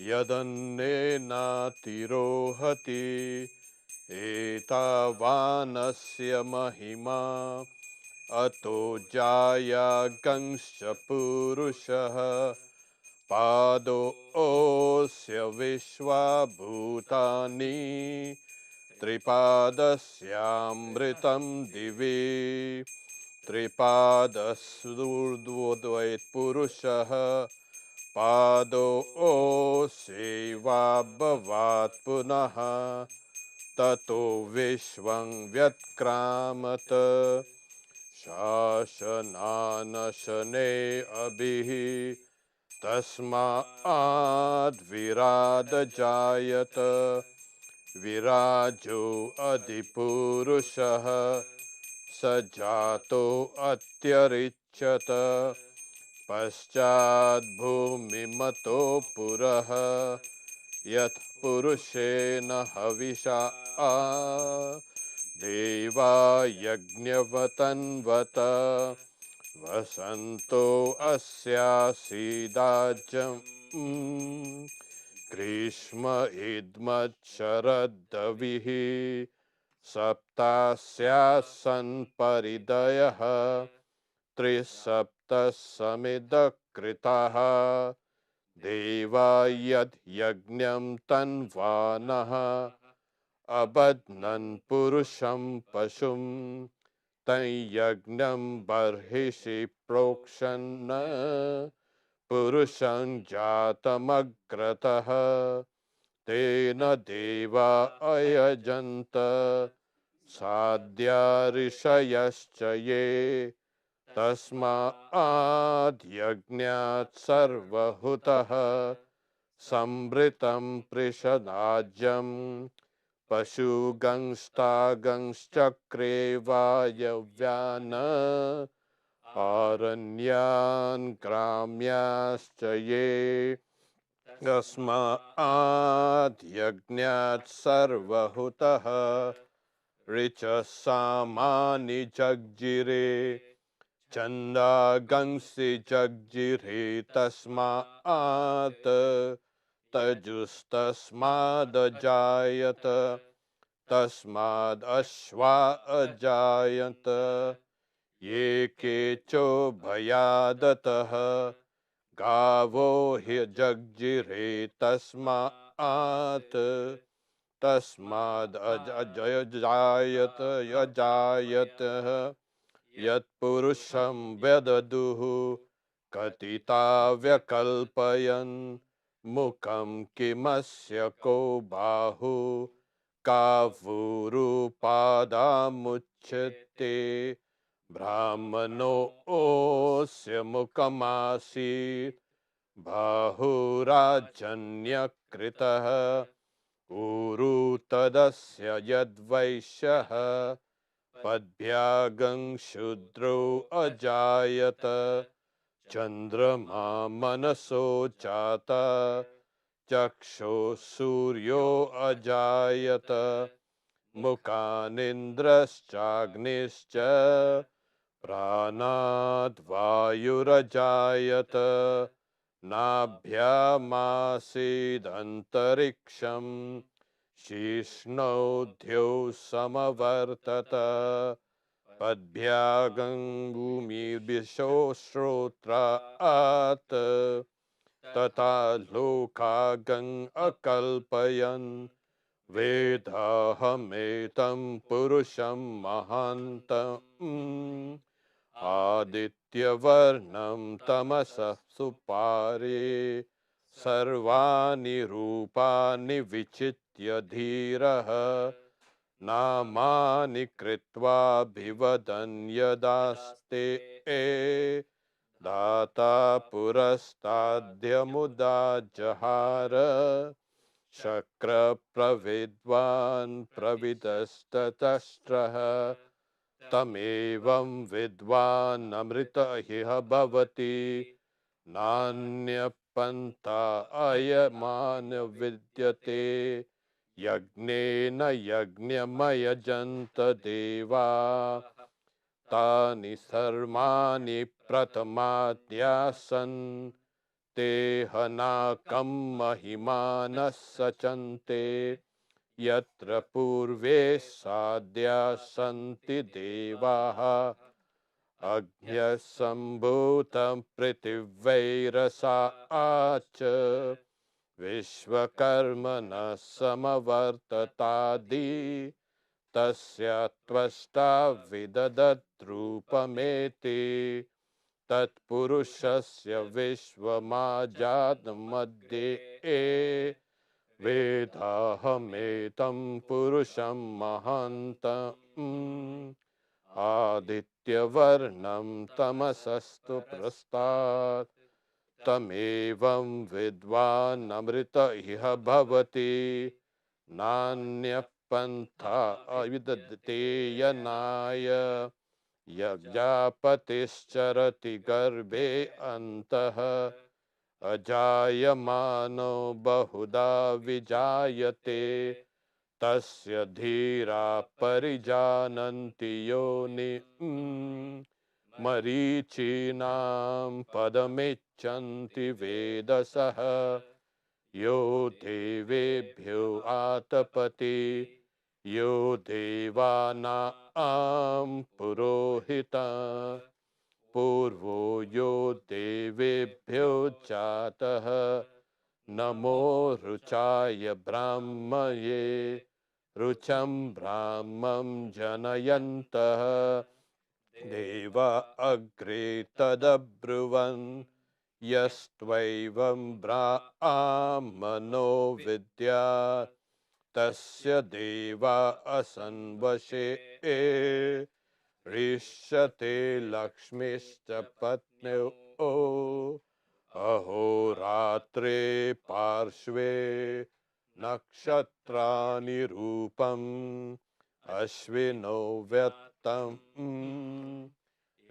यदन्नेनातिरोहति एतावानस्य महिमा अतो जायागंश्च पुरुषः पादोऽस्य विश्वभूतानि त्रिपादस्यामृतं दिवि त्रिपादसूर्ध्वोद्वैत्पुरुषः पादोऽस्यैवाभवात् पुनः ततो विश्वं व्यत्क्रामत शासनानशने अभिः तस्माद्विरादजायत विराजो अधिपुरुषः स जातो अत्यरिच्यत पश्चाद्भूमिमतो पुरः यत् पुरुषेण हविषा देवा यज्ञवतन्वत वसन्तो अस्यासीदाज्यम् ग्रीष्म इद्मच्छरदविः सप्तास्यासन् परिदयः त्रिसप्तः समिदकृताः देवा यद् यज्ञं तन्वानः अबध्नन् पुरुषं पशुं तं यज्ञं बर्हिषि प्रोक्षन् पुरुषं जातमग्रतः तेन देवा अयजन्त साध्या ऋषयश्च ये तस्माद्यज्ञात् सर्वहुतः संवृतं पृषदाज्यं पशुगंस्तागंश्चक्रे वायव्यान् आरण्यान् ग्राम्याश्च ये तस्माद्यज्ञात् सर्वहुतः ऋचः सामानि जग्जिरे छन्दागंसि जग्जिरे तस्मात् तजुस्तस्मादजायत तस्मादश्वा अजायत ये केचो भयादतः गावो हि जग्जिरे तस्मात् तस्मादजायत यजायत यत्पुरुषं व्यददुः कथिता व्यकल्पयन् मुखं किमस्य को बाहु कावूरुपादामुच्यते ब्राह्मणोऽस्य मुखमासीत् बाहुराजन्यकृतः ऊरु तदस्य यद्वैश्यः पद्भ्यागं शूद्रो अजायत चन्द्रमा मनसो जाता चक्षो सूर्यो अजायत मुखानिन्द्रश्चाग्निश्च प्राणाद्वायुरजायत नाभ्यामासीदन्तरिक्षं शीष्णोऽध्यो समवर्तत पद्भ्यागं भूमिर्विशो श्रोत्रात् तथा लोकागं अकल्पयन् वेदाहमेतं पुरुषं महान्तम् आदित्यवर्णं तमसः सुपारे सर्वाणि रूपाणि विचित्य धीरः नामानि कृत्वाभिवदन् यदास्ते दाता पुरस्ताद्यमुदा जहार शक्रप्रविद्वान् प्रविदस्ततष्ट्रः तमेवं विद्वान् अमृत इह भवति नान्यपन्था अयमान विद्यते यज्ञेन यज्ञमयजन्त देवा तानि सर्वाणि प्रथमाद्यासन् te hanakam mahimanas sachante yatra purve sadhya santi devaha agnya sambhutam pritivairasa acha vishvakarmana samavartatadi tasya tvasta vidadat tat purushasya vishvamajat madhye vedahametam purusham mahantam adityavarnam tamasastu prastat tamevam vidvan amrita iha bhavati nanya pantha avidadate yanaya yajapatischarati garbhe antah ajayamano bahuda vijayate tasya dhira parijananti yoni marichinam padamechanti vedasaha yo devebhyo atapati yo devana purohita purvo yo devebhyo chatah namo ruchaya brahmaye rucham brahmam janayantah deva agre tadabruvan yastvaivam brahmano vidya tasya deva asanvashe rishyate lakshmishcha patnyo ahoratre parshve nakshatrani rupam ashvino vyattam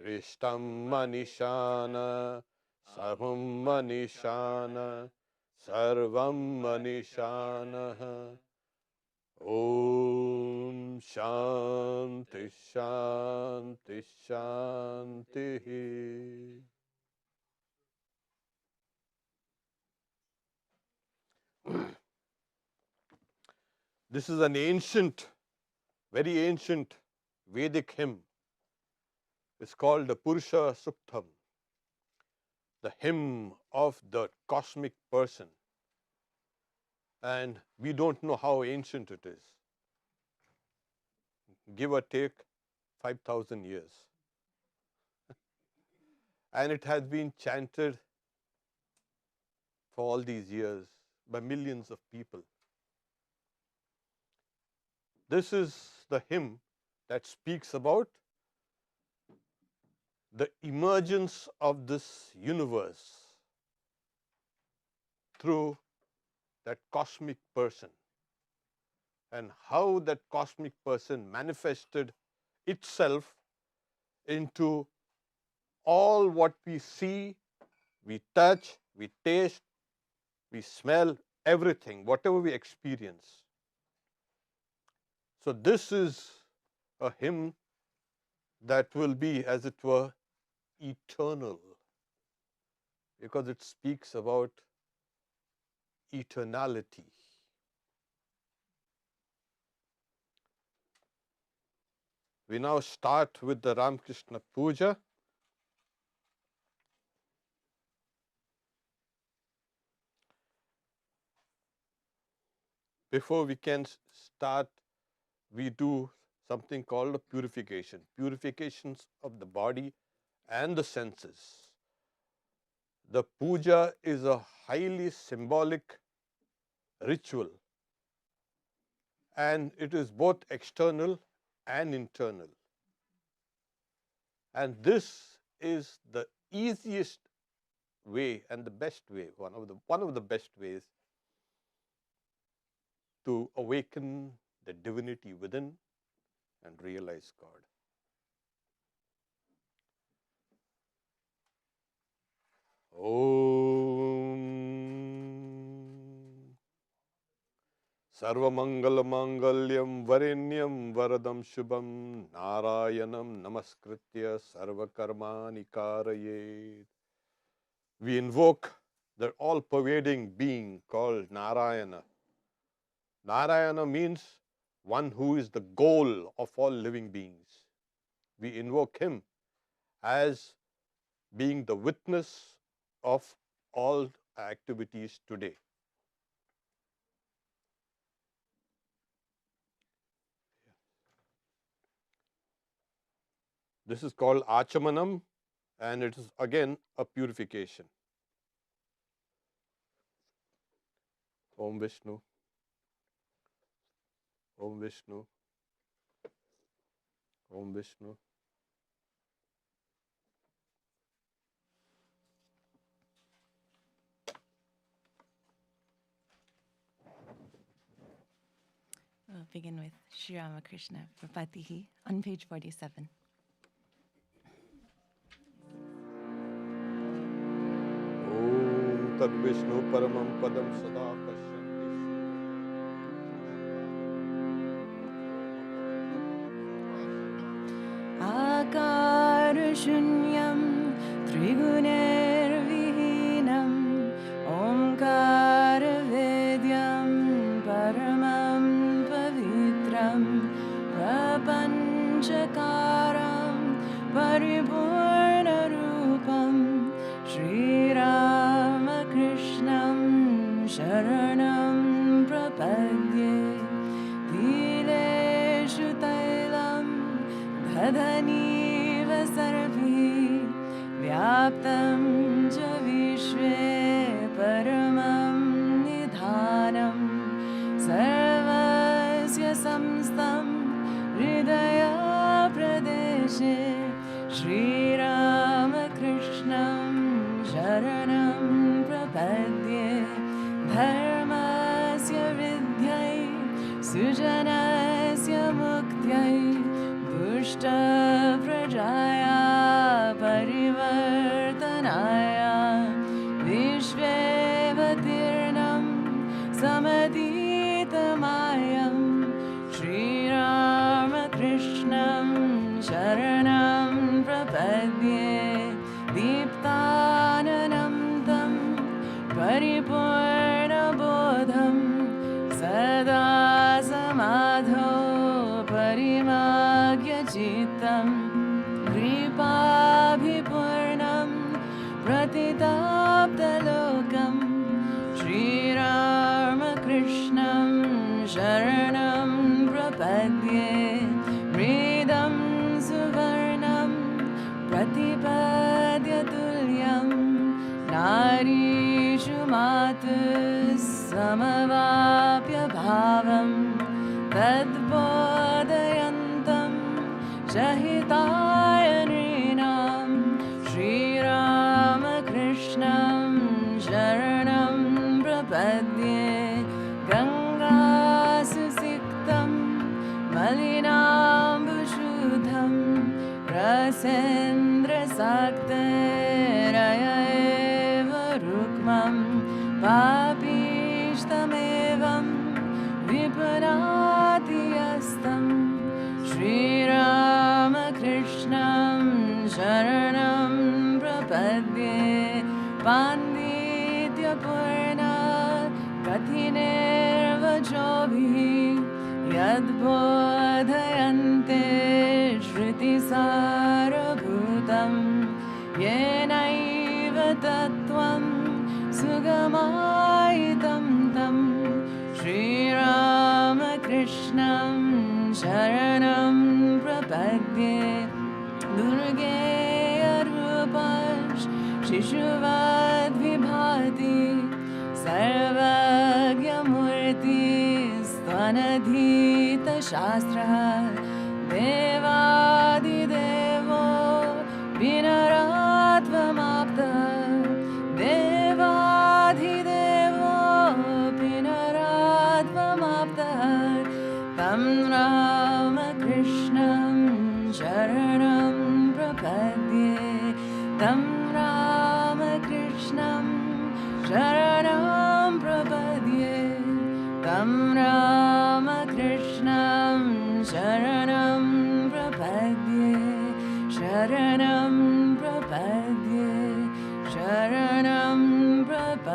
rishtam manishana sarvam manishana sarvam manishana Om Shanti Shanti Shanti. This is an ancient, very ancient Vedic hymn. It's called the Purusha Suktam, the hymn of the cosmic person. And we don't know how ancient it is. Give or take 5,000 years. And it has been chanted for all these years by millions of people. This is the hymn that speaks about the emergence of this universe through that cosmic person and how that cosmic person manifested itself into all what we see, we touch, we taste, we smell, everything, whatever we experience. So this is a hymn that will be, as it were, eternal, because it speaks about eternality. We now start with the Ramakrishna Puja. Before we can start, we do something called a purification. Purifications of the body and the senses. The puja is a highly symbolic ritual, and it is both external and internal. And this is the easiest way and the best way, one of the best ways to awaken the divinity within and realize God. Om Sarvamangala Mangalyam Varenyam Varadam Shubham Narayanam Namaskritya Sarvakarmani Karayet. We invoke the all-pervading being called Narayana. Narayana means one who is the goal of all living beings. We invoke him as being the witness of all activities today. This is called Achamanam, and it is again a purification. Om Vishnu. Om Vishnu. Om Vishnu. We'll begin with Sri Ramakrishna Prapatihi on page 47. Om Tad Vishnu Paramam Padam Sada Pashyanti. Akara Shunyam Triguner Vihinam Omkara Vedyam Paramam Pavitram Prapanchakaram Paripurna Rupam Shri Ramakrishnam Sharanam Prapadye Dileshu Tailam Dhadhani Vasarabhi Vyaptam Ja Vishve Paramam Nidhanam Sarvasya Samstam Hridaya Pradeshe Shri Ramakrishnam Sharanam Prapadye Dharmasya Vidhyai Sujanasya Muktyai Pushta Prajaya Parivartanaya Vishvevatirnam Samaditamayam Shri Ramakrishnam Sharanam Prapadye Deeptananam Tam Paripurna Bodham Sada Samadho Parimagya Chitam Kripabhipurnam Pratitaptalokam Shri Ramakrishnam Sharanam Prapadye Mridam Suvarnam Pratipadyatulyam Narishu Matus Samavapya Bhavam Tadbodayantam Shahitayanrinam Shri Ramakrishnam Sharanam Prapadye Ganga Susiktam Malinam Bushuddham Rasendra Sakteraya Eva Rukmam Papishtamevam Viparatiyastam Shri Ramakrishnam Sharanam Prapadye Panditya Purna Kathinervachobhi Yadbodhayante Shruti Sarabhutam Yenaiva Tattvam Sugamaitam Tam Shri Ramakrishnam Sharanam Prapadye Durgeya Rupash Shishuvad Vibhati Sarvagya Murti Stvanadhita Shastra Devadidevo Vinaratvamapta Devadidevo Vinaratvamapta Tam Ramakrishnam Sharanam Prapadye Tam Ramakrishnam Sharanam Prapadye Tam Ramakrishnam Sharanam Prapadye Sharanam Prapadye Sharanam Prapadye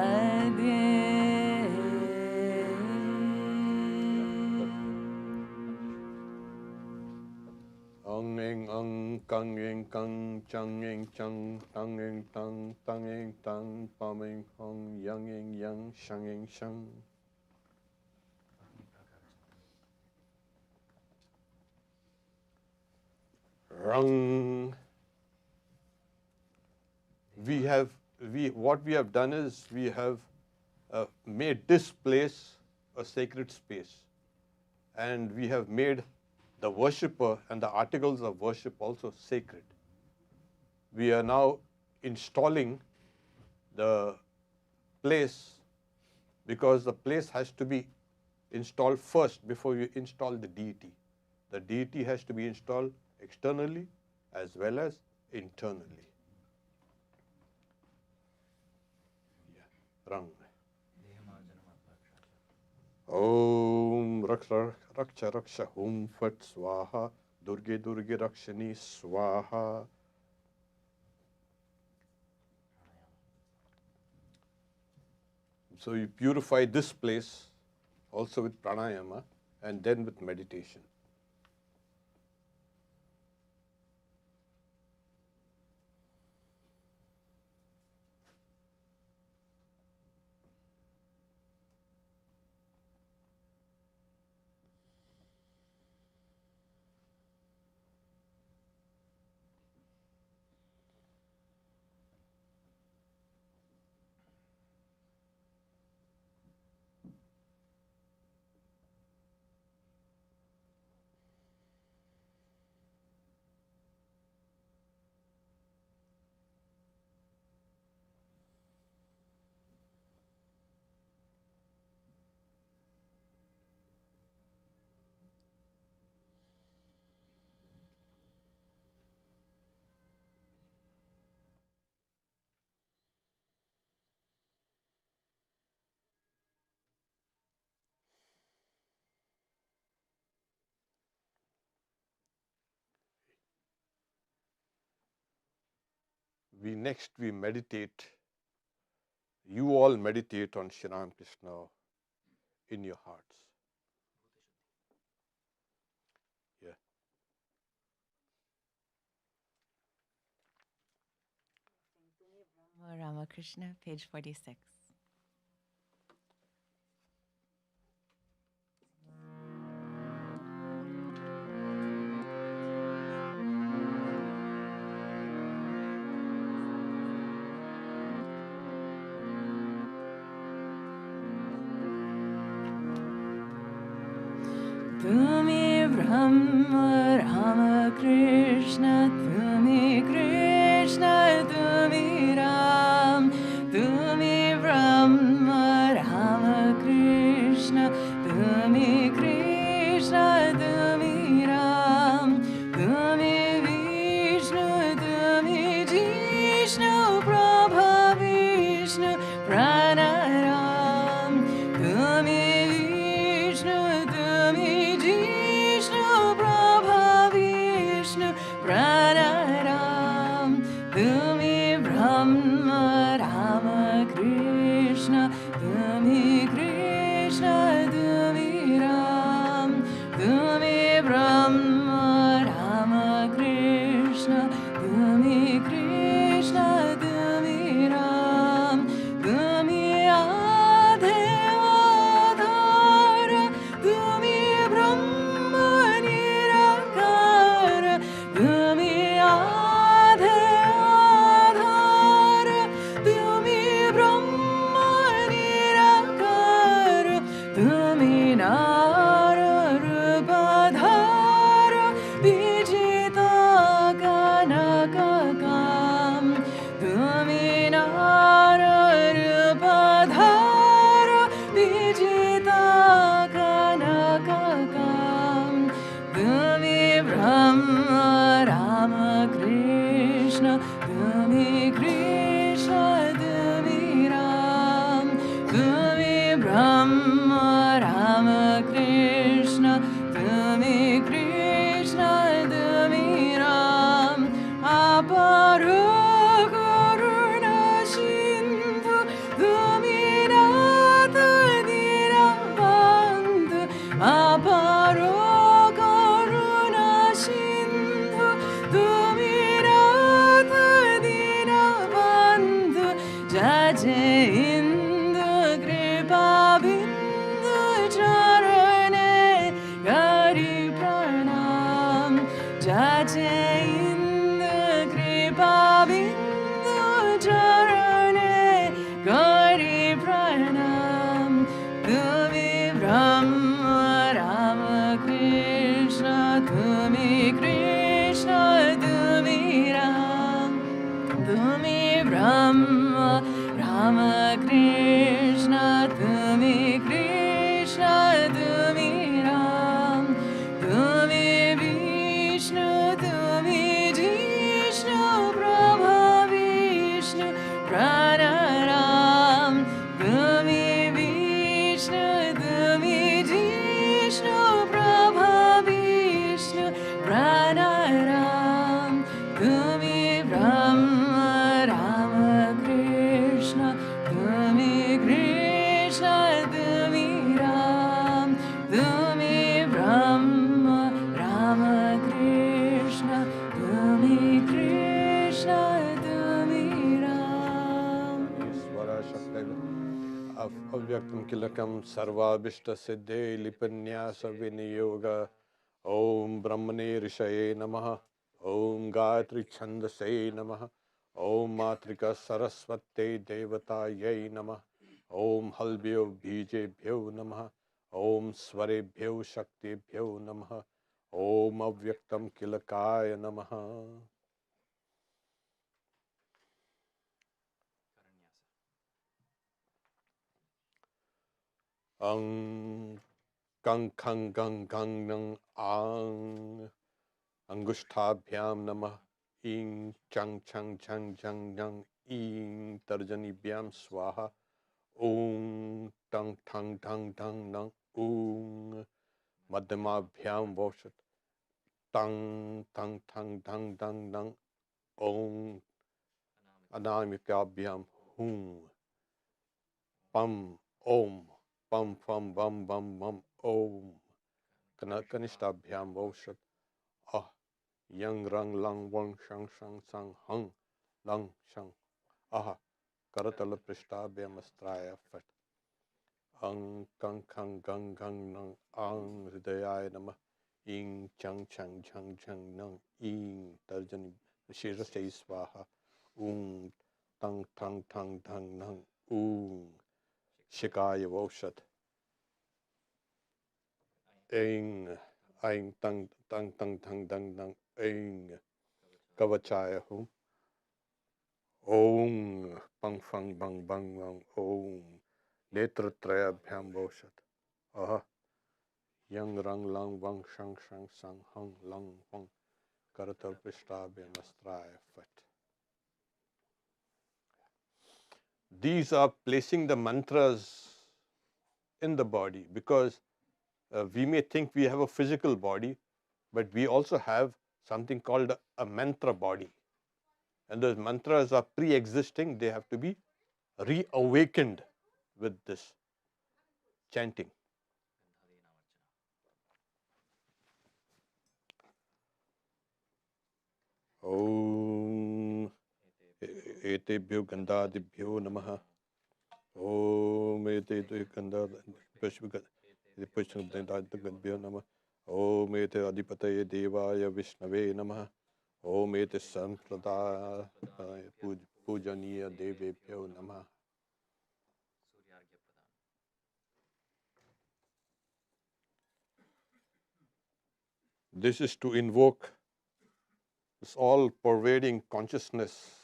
Ong ing ong, kang ing kang, chang ing chang, tang ing tang, pam ing hong, yang ing yang, shang ing shang. Rang. What we have done is we have made this place a sacred space, and we have made the worshipper and the articles of worship also sacred. We are now installing the place, because the place has to be installed first before you install the deity. The deity has to be installed externally as well as internally. Rang. Om Raksha Raksha Raksha Hum Fat Swaha Durge Durge Rakshani Swaha. So you purify this place also with pranayama and then with meditation. We meditate. You all meditate on Shri Ramakrishna in your hearts. Yeah. Ramakrishna, page 46. Tumi Brahma Ramakrishna, Tumi Krishna, Tumi Ram, Tumi Brahma Ramakrishna, Tumi Krishna, Tumi Ram, Tumi Vishnu, Tumi Jishnu, Prabha Vishnu, Pranaram, Tumi Vishnu, Tumi Jishnu, Prabha Vishnu, Pranaram, Tumi Brahma Ramakrishna, Tumi Krishna, Tumi Ram, Tumi Brahma Ramakrishna, Tumi Krishna, Tumi Ram, Tumi Adhe Adhara, Tumi Brahma Nirakara, Tumi Adhe Adhara, Tumi Brahma Nirakara, Tumi Nara Rupadhara, Vijita Kanakakam, Tumi Nara Rupadhara, Vijita Kanakakam, Tumi Brahma Ramakrishna, Tumi Krishna, Tumi Ram, Tumi Brahma Ramakrishna, Tumi Krishna, Tumi Ram, Aparo Karuna Sindhu, Tumi Avyaktam kilakam sarvabhishta siddhe lipanyasa viniyoga. Om Brahmane Rishaye Namaha. Om Gayatri Chandase Namaha. Om Matrika Saraswate Devataye Namaha. Om Halbhyo Bijebhyo Namaha. Om Svarebhyo Shaktibhyo Namaha. Om Avyaktam Kilakaya Namaha. Ang Gang Kang Gang Gang Nang Ang Angushtabhyam Namah Ing Chang Chang Chang Chang Chang Ing Tarjani Bhyam Swaha Om Tang Tang Tang Tang Nang Om Madhyamabhyam Voshat Tang Tang Tang Tang Tang Nang Om Anamikabhyam Hum Pam Om Pam Pam Bam Bam Bam Om Kanishtabhyam Voshat Ah Yang Rang Lang Wang Shang Shang Sang Hang Lang Shang Aha Karatala Prishtabhyam Astraya Fat Ang Kang Kang Gang Gang Nang Ang Hridayaya Namah Ing Chang Chang Chang Chang Nang Ing Tarjani Shirasai Swaha Tang Tang Tang Tang Nang Shikaya Voshat Ing Aing Tang Tang Tang Tang Tang Nang Ing Kavachaya Hum Om Pang Fang Bang Bang Bang Om Netratraya Bhyam Voshat Aha Yang Rang Lang Wang Shang Shang Sang Hang Lang Wang Karatal Prishtabhyam Astraya Fat. These are placing the mantras in the body because we may think we have a physical body, but we also have something called a mantra body. And those mantras are pre-existing, they have to be reawakened with this chanting. Om Etebhyo Gandadibhyo Namaha. Om Etebhyo Gandadibhyo Namaha. Om Ete Adipataye Devaya Vishnave Namaha. Om Ete Sampradaya Pujaniya Devebhyo Namaha. This is to invoke this all-pervading consciousness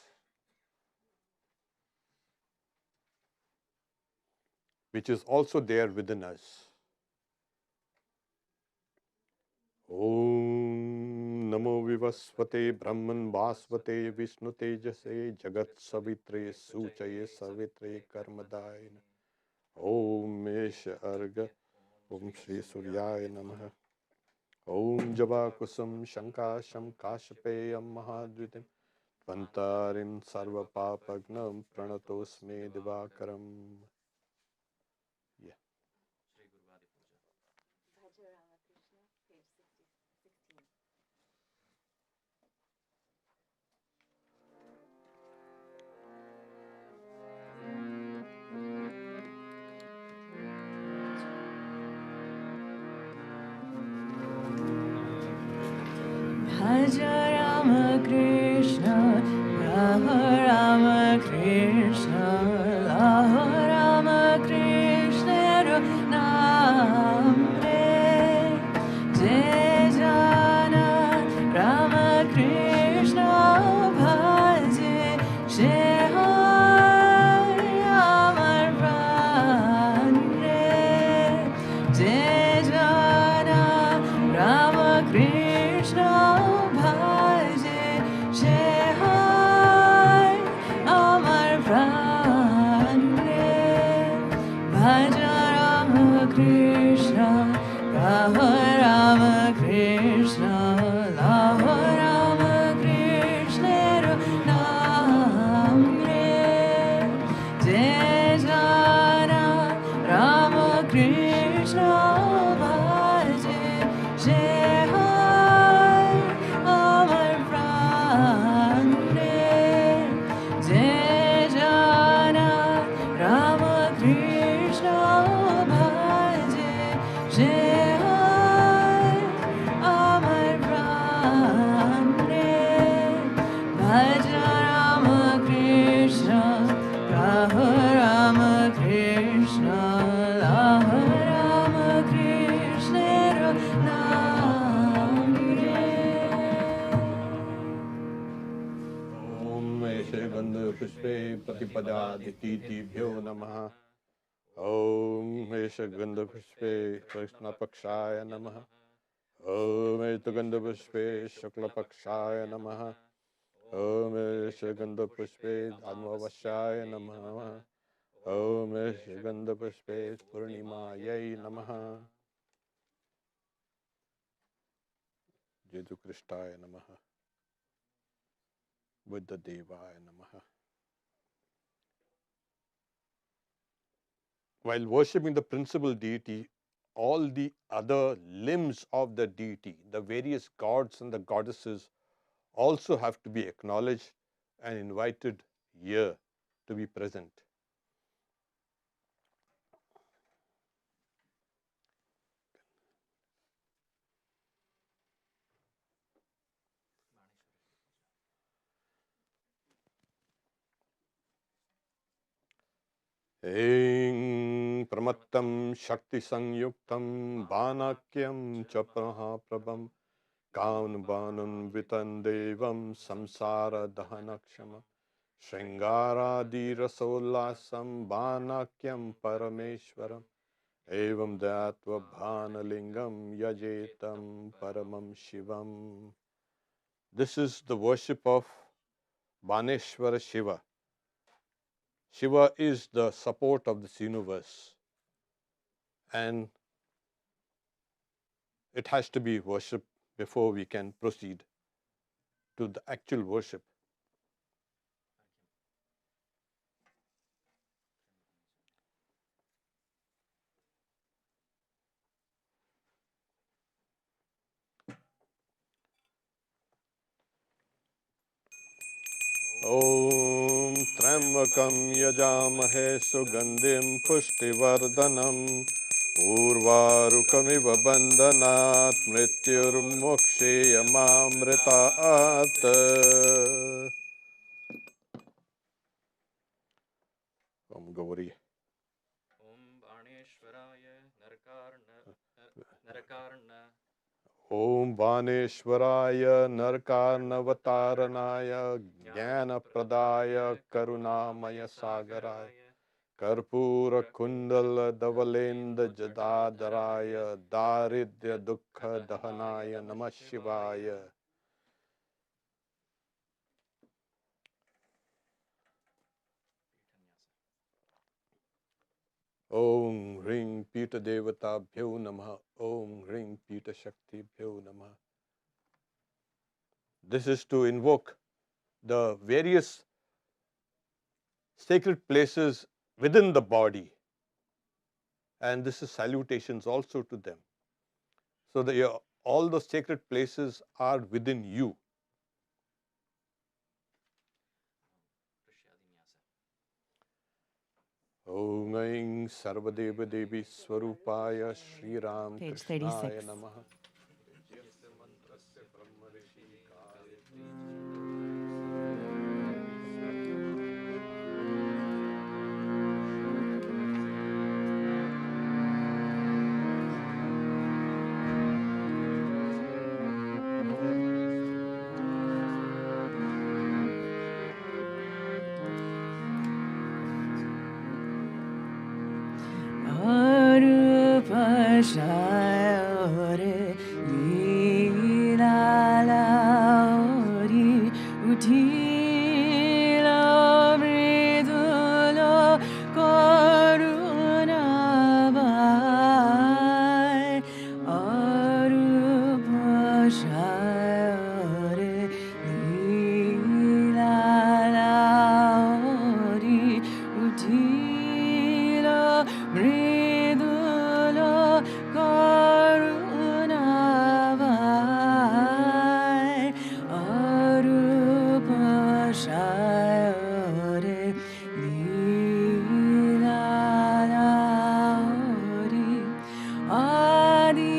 which is also there within us. Om Namo Vivasvate Brahman Vasvate Vishnu Tejase Jagat Savitre Suchaye Savitre Karmadayana. Om Mesha Arga Om Shri Suryaya Namaha. Om Javakusam Shankasham Kashapeyam Mahadvitim Vantarim Sarva Papagnam Pranatosme Divakaram. Yeah. Bhaja Ramakrishna, Ramakrishna, Ramakrishna, Naam Re, Jai Jana Ramakrishna, Bhaje, Jai Amar Pran Re, Jai Jana Ramakrishna. Ramakrishna Shripadadikitibhyo Namaha. Om Eshagandhapushpe Krishnapakshaya Namaha. Om Etagandhapushpe Shuklapakshaya Namaha. Om Eshagandhapushpe Dhamavashaya Namaha. Om Eshagandhapushpe Purnimayai Namaha. Jedu Krishtaya Namaha. Buddha Devaya Namaha. While worshipping the principal deity, all the other limbs of the deity, the various gods and the goddesses, also have to be acknowledged and invited here to be present. Eng pramattam shakti sanyuktam banakyam chapraha prabham kaunbanam vitan devam samsara dahanakshama shringaradi rasolasam banakyam parameshwaram evam datva bhanalingam yajetam paramam shivam. This is the worship of Baneshwara Shiva. Shiva is the support of this universe, and it has to be worshipped before we can proceed to the actual worship. Om Trambakam Yajamahe Sugandhim Pushtivardhanam Urvarukamiva Bandhanat Mrityurmuksheyamamritaat. Om Gauri. Om Baneshwaraya Narakarna Om Baneshwaraya Narkarnavataranaya Jnanapradaya Karunamaya Sagaraya Karpura Kundala Davalenda Jadadaraya Daridya Dukkha Dahanaya Namah Shivaya. Om Ring Pita Devata Bhyo Namaha. Om Ring Pita Shakti Bhyo Namaha. This is to invoke the various sacred places within the body, and this is salutations also to them. So that all the sacred places are within you. Om Aing Sarvadeva Devi Swarupaya Shri Ram Page Krishnaya 36. Namaha. Shayore Lilalaori Utilo Mridulo Karunabai Arupa Shayore Lilalaori Utilo Mridulo Karunabai Arupa Shayore Lilalaori Adi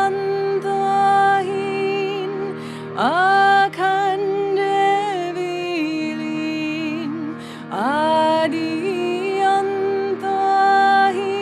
Antahin Akhande Vilin Adi Antahin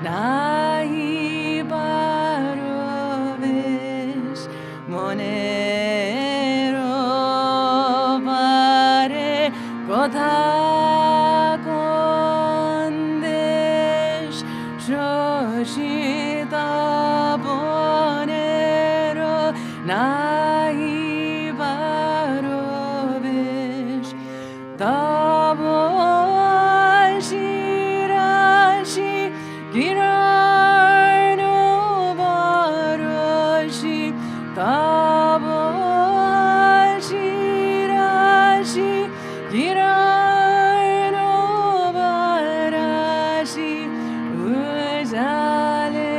nahi parovesh monero pare kotha kondesh shoshita bonero nahi parovesh tabo shirashi girano baroshi tabo shirashi girano barashi ujale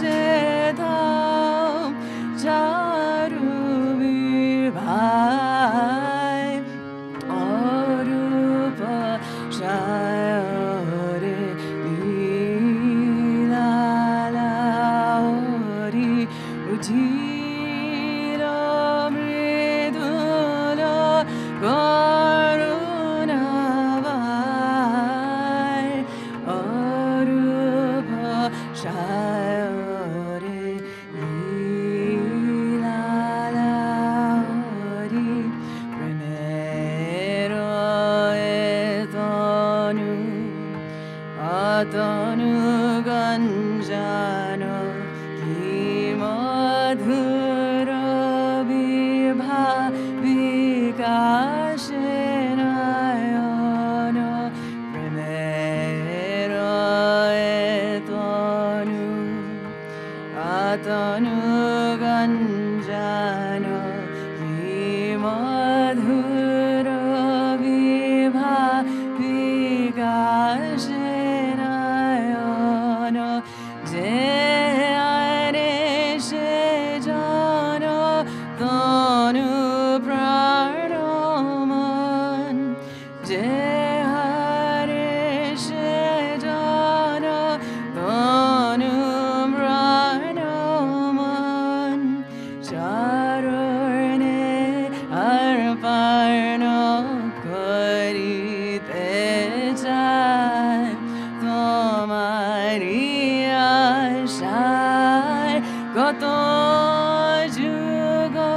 shetam charu vibhai arupa shayare lila lauri ujira mridula karunavai arupa shayare lila lauri pranero etanu atanu ganjano kimadhura vibha vikashenayana pranero etanu atanu ganjano kimadhura vibha vikashenayana jayane shejana tanu pranaman jayane shejana tanu pranaman charane arpana karite jai tomari ashai gato jugo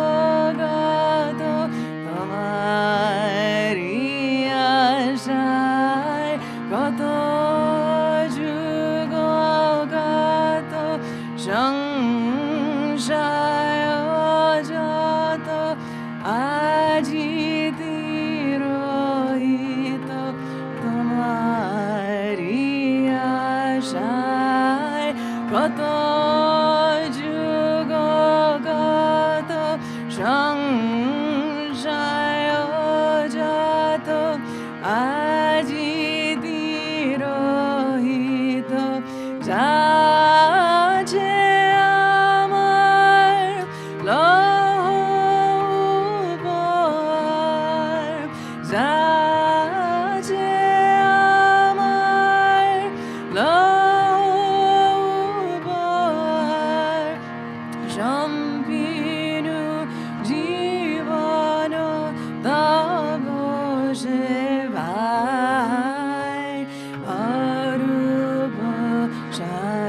gato tomari ashai gato jugo gato shangshayo jato ajiti rohito tomari ashai gato jugo gato shangshayo jato ajiti rohito jache amar lohupar jache amar lohupar shampinu jivano tabo shevai arupa shai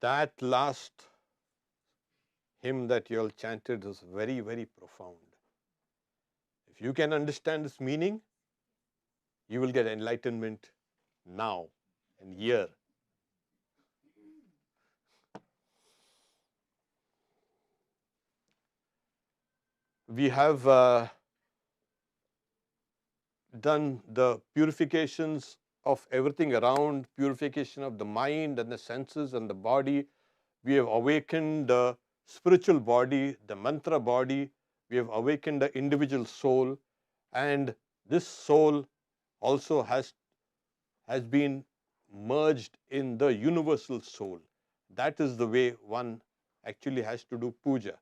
That last hymn that you all chanted is very, very profound. If you can understand its meaning, you will get enlightenment now and here. We have done the purifications of everything around, purification of the mind and the senses and the body. We have awakened the spiritual body, the mantra body. We have awakened the individual soul, and this soul also has been merged in the universal soul. That is the way one actually has to do puja.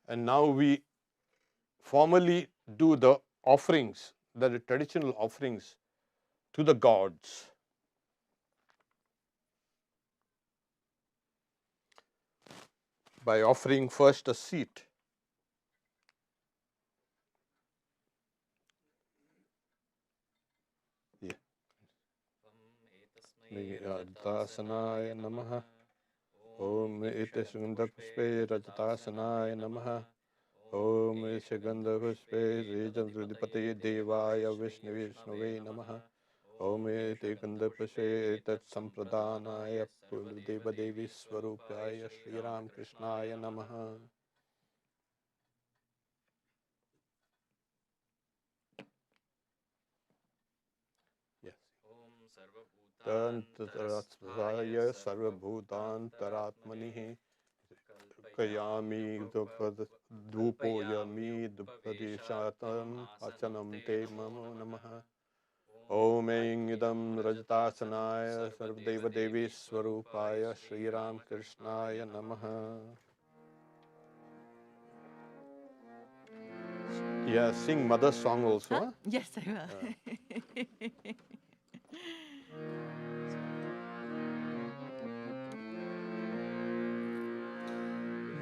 And now we formally do the offerings, the traditional offerings to the gods. By offering first a seat. Rajatasanaya namaha. Om Itasundar Puspe Rajatasanaya namaha. Om Ishagandha Puspe Rejam Sudipate Devaya Vishnave namaha. Om Itikandha Puspe Tat Sampradanaya Deva Devi Swarupaya Sri Ramakrishnaya namaha. Yes. Tantarattvaya sarvabhutantaratmanihi kayami dhupoyami dhupadishatam achanam te mamo namaha. Om idam rajatasanaya sarvadeva devi swarupaya Sri Ramakrishnaya namaha. Yeah, sing mother's song also. Huh? Yes, I will.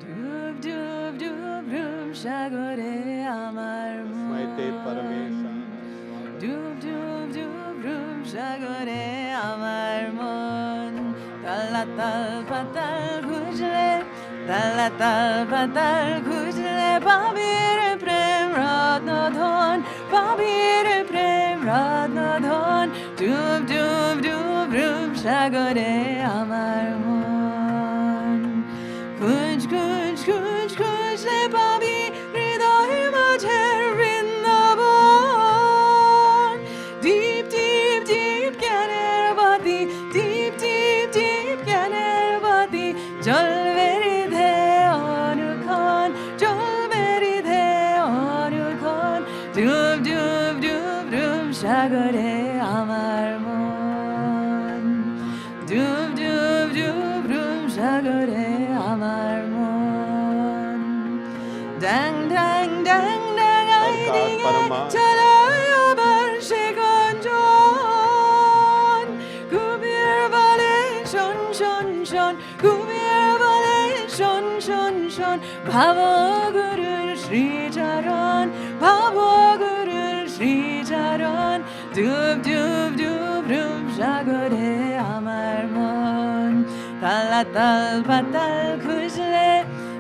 Dub dub dub dub shagore amar mon. Dub dub dub dub shagore amar mon. Talatal patal khujle, talatal patal khujle, babir prem ratna dhon, babir prem ratna dhon. Dub dub dub dub shagore amar mon. Kuj kuj kuj kuj le babi hriday majher Vrindavan. Deep deep deep gyaner bati, deep deep deep gyaner bati. Jal veridhe anukhan, jal veridhe anukhan. Dub dub dub dub shagore amar mon. Dub dub dub dub shagore amar mon. Dang dang dang dang ay dinge chalaya barshi ganjon. Kubir vale shon shon shon, kubir vale shon shon shon. Bhava Guru Shri Charan, Bhava Guru Shri Charan. Dub dub dub dub shagore amar mon. Talatal patal khujle,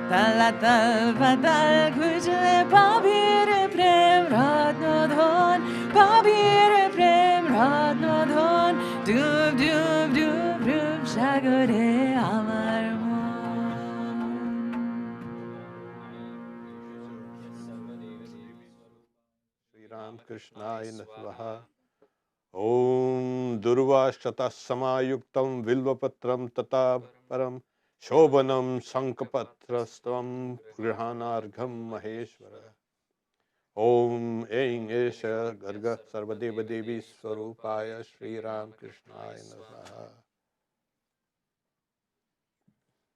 talatal patal khujle, babir prem ratna dhon, babir prem ratna dhon. Dub dub dub dub shagore amar mon. Sri Ramakrishnaya namaha. Om Durvashtata Samayuktam Vilvapatram Tata Param Shobhanam Sankapatrastvam Grihanargham Maheshwara. Om Aing Esha Garga Sarvadeva Devi Swarupaya Sri Ramakrishnaya namaha.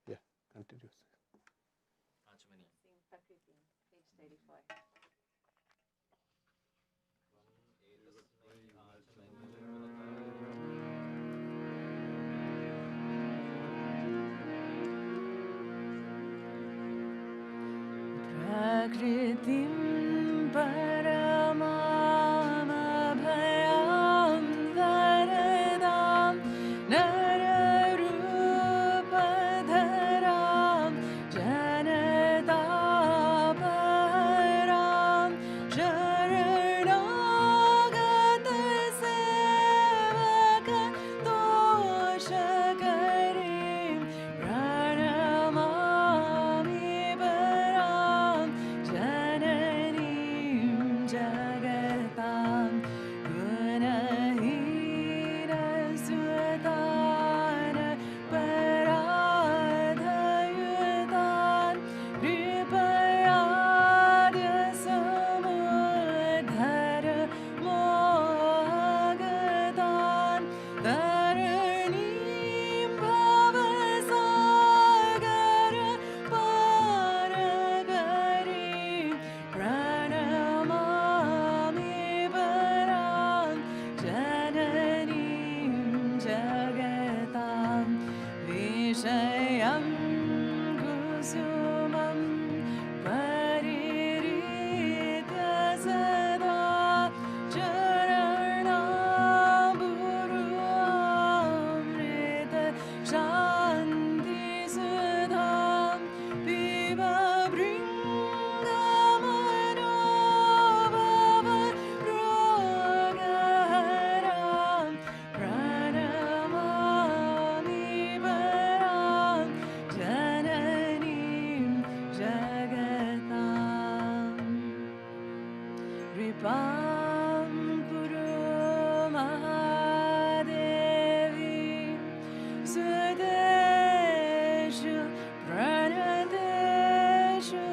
Yeah, continue. Page 34. Prakritim paramam abhayam Shayam kusumam paririta sada charanamurumrita shanti sudham piba brindamanobhava rogaharam pranamami param jananim jagatam Ripam Puru Mahadevi Sudeshu Pranadeshu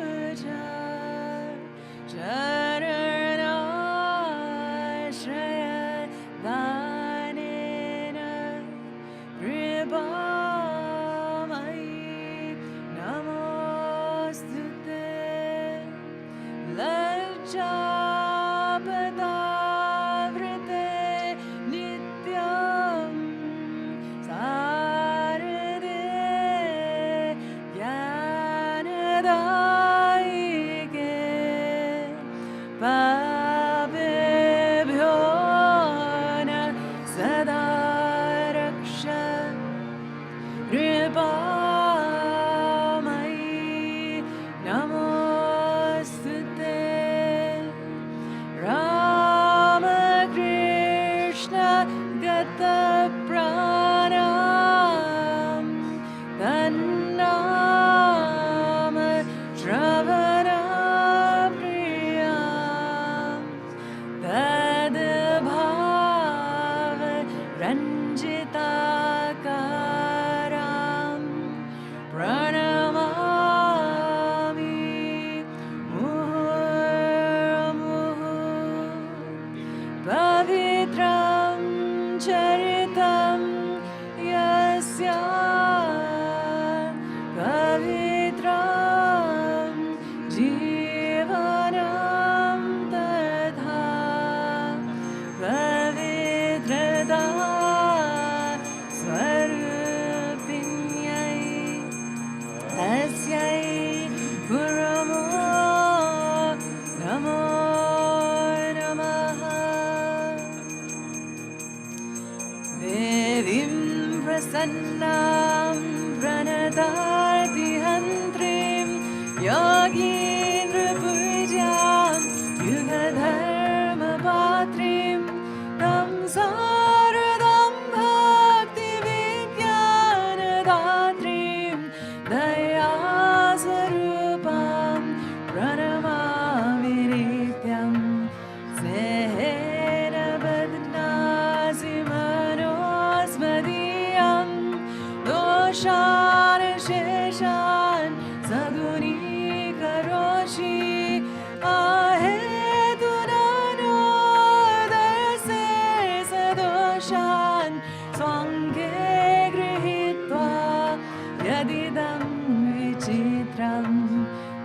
Charanashraya Dhanena Ripamai Namostute Lajjapadavrite nityam sarade jnanadaike pabebhyo na sada raksha Ripamai Namostute Ramakrishna Gata Pranam Tannama Shravana Priyam Tadbhava Ranjitakaram Pranamami Murmuhu Pavitram Charitam Yasya Pavitram Jivanam Tadha Pavitrata Swarupinyai Tasyai Guramo Namo Namaha Devim Prasannam Pranatardihantrim Yogindra Pujam Yugadharma Patrim Tam Saradam Bhakti Vijnanadatrim Dayasarupam Pranamami Nityam Sehena Badnasi Manosmadiyam Doshan Sheshan Saguni Karoshi Ahedunano Dase Sadoshan Swange Grihitva Yadidam Vichitram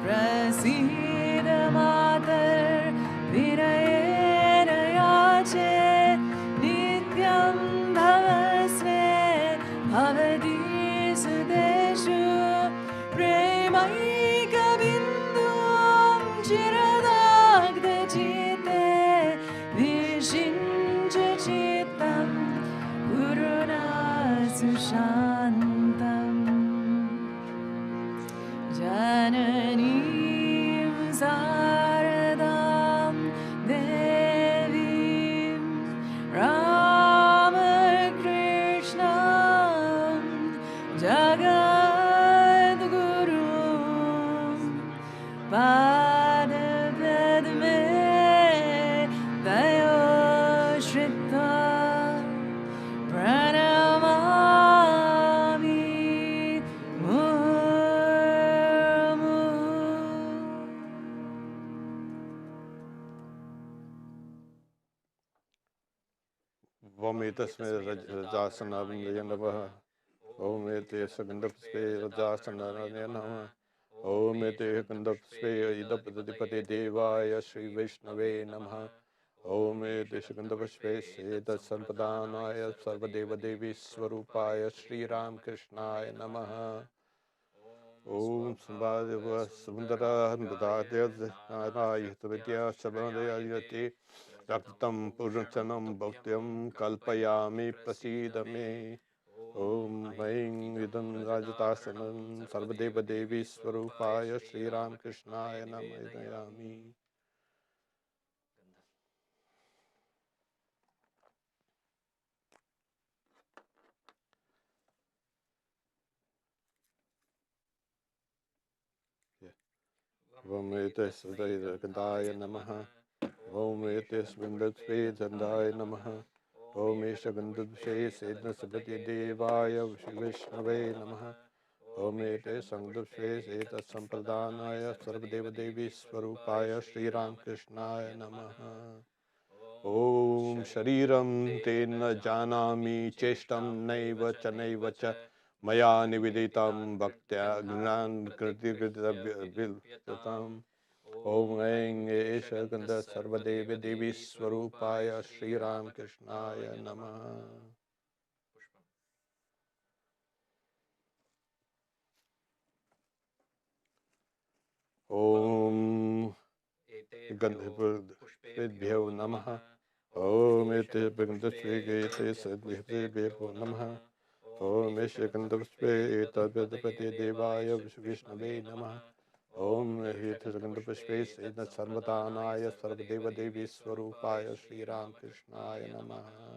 Prasida Matar Virayena Yache Nityam Bhavasve Bhavati Sudeshu Premaika Bindum Chiradagda Chite Vishinja Chitam Guruna Sushantam Jananim Saradam Devim Ramakrishna Jagadguru Padapedme Dayo Shrita Pranamami Murmu Vametasme Rajasanavindyanavaha Om ete sagandapspe rajasanaryanama Om ete gandapspe idapadipate devaya Shri Vaishnave namaha Om Deshagandhavashve Seda Sampadhanaya Sarvadeva Devi Swarupaya Sri Ram Krishnaya Namaha. Om Sambhadeva Sundara Nudadya Zanaya Vidya Sabadaya Yati Raktam Purachanam Bhaktyam Kalpayami Prasidame. Om Vaing Vidam Rajatasanam Sarvadeva Devi Swarupaya Sri Ram Krishnaya Namayami. Om Etes Gandaya Namaha. Om Etes Vindasve Zandaya Namaha. Om Esha Gandhasve Sedna Sabhati Devaya Vishnave Namaha. Om Etes Sangdasve Seta Sampradhanaya Sarvadeva Devi Swarupaya Sri Ram Krishnaya Namaha. Om Shariram Tena Janami Cheshtam Naiva Chanaiva Cha Maya Nividitam Bhaktya Gnan Kritivitam. Om Aing Esha Gandha Sarvadeva Devi Swarupaya Sri Ram Krishnaya Namaha. Om Gandhibhyo Namaha. Om Ete Bhagandasvegete Sadvibhyo Namaha. Om Esha Gandhavasve Eta Vedapati Devaya Vishnave Namaha. Om Hita Gandhavasve Sedna Sarvatanaya Sarvadeva Devi Swarupaya Sri Ram Krishnaya Namaha.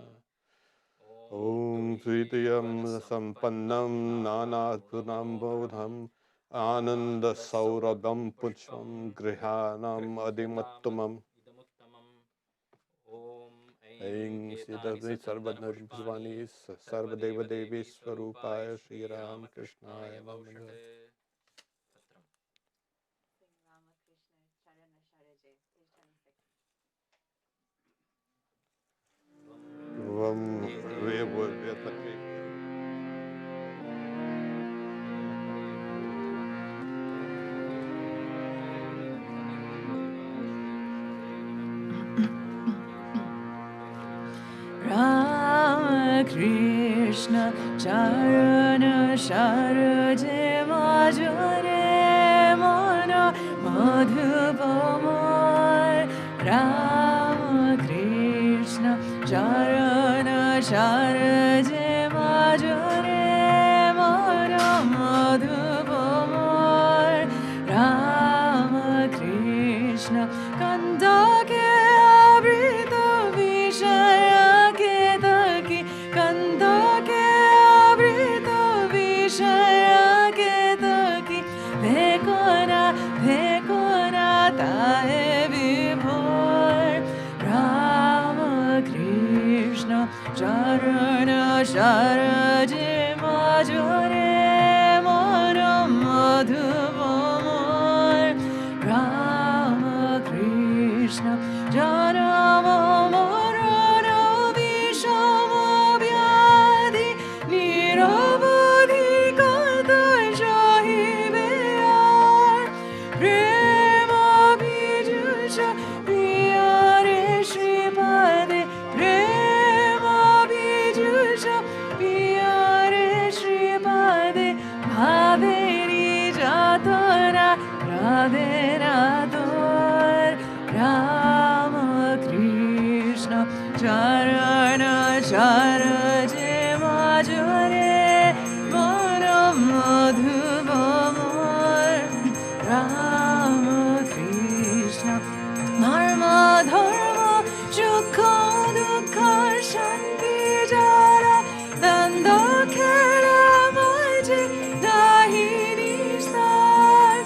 Om Sritiyam Sampannam Nanatpunam Bodham Ananda Saurabham Pucham Grihanam Adimattumam. Aing Siddhavni Sarvadnarvani Sarvadeva Devi Swarupaya Sri Ram Krishnaya Namaha. Ramakrishna Charana Sharaje Majore Mana Madhupamar. Ramakrishna Charana Sharaje Majore Mana Madhupamar. Ramakrishna Kandake Abrita Vishaya Ketaki Kandake Abrita Vishaya Ketaki Vekona Tahe Vibhor. Ramakrishna Charana Sharaje Majore Mana Madhupamar. Ramakrishna Janama Marana Vishama Vyadhi Niravadhi Kata Shahi Veyar. Prema Bijusha Piyare Shripade. Prema Bijusha Piyare Shripade. Bhaveri Jatara Radhe Radhor. Ramakrishna Charana Sharaje Majore Mana Madhupamar. Ramakrishna Dharma Dharma Sukha Dukha Shanti Jara Danda Khela Maji Nahi Nistar.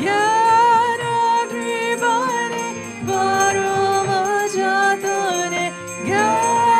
Jnana Kripane Parama Jatane Jnana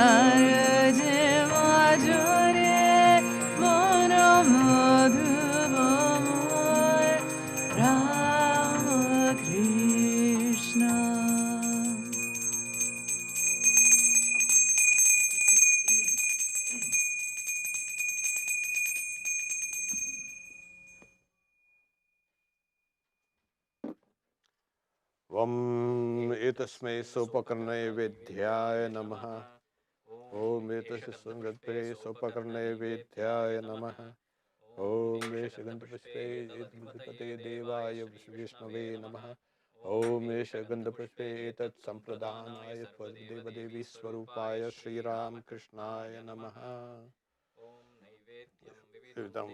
Arje Majore Manamadhuvamoy Ramakrishna. Vam etasmai sopakarnai vedhyaya namaha. Om etasya sangatpre sopakarnai vedhyaya namaha. Om esha gandhapashpe etmudipate devaya vishnave namaha. Om esha gandhapashpe etat sampradhanaya deva devi swarupaya Shri Ram Krishnaya namaha. Om Naivedyam Vividam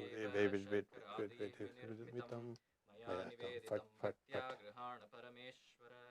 Vividam vitam Maya fat Niveditam fat Bhaktya fat. Grihana Parameshwara.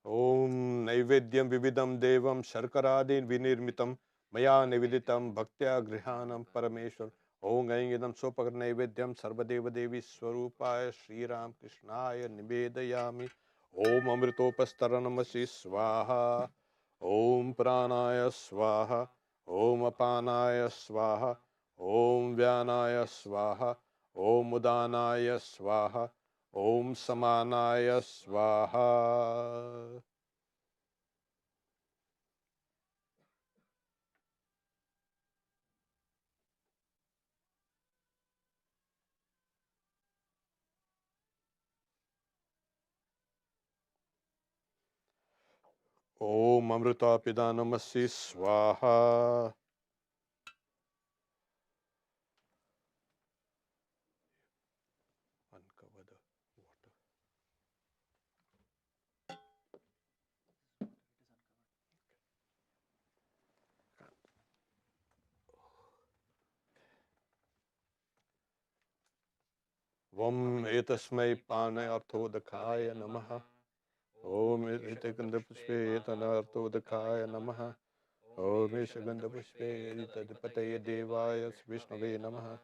Om Naivedyam Vividam Devam Sharkaradin Vinirmitam Maya Nividitam Bhaktya Grihanam Parameshwar. Om Gaingidam Sopakar Naivedyam Sarvadeva Devi Swarupaya Shri Ram Krishnaya Nivedayami. Om Amritopastaranamasi Swaha. Om Pranaya Swaha. Om Apanaya Swaha. Om Vyanaya Swaha. Om Udanaya Swaha. Om Samanaya Swaha. Om Amrita Pidanamasi Swaha. Uncover the water. Vam etasmai panayarthodakaya namaha. Om etakandapuspe etanarthodakaya namaha. Om eshagandapuspe etadipataye devaya Vishnave namaha.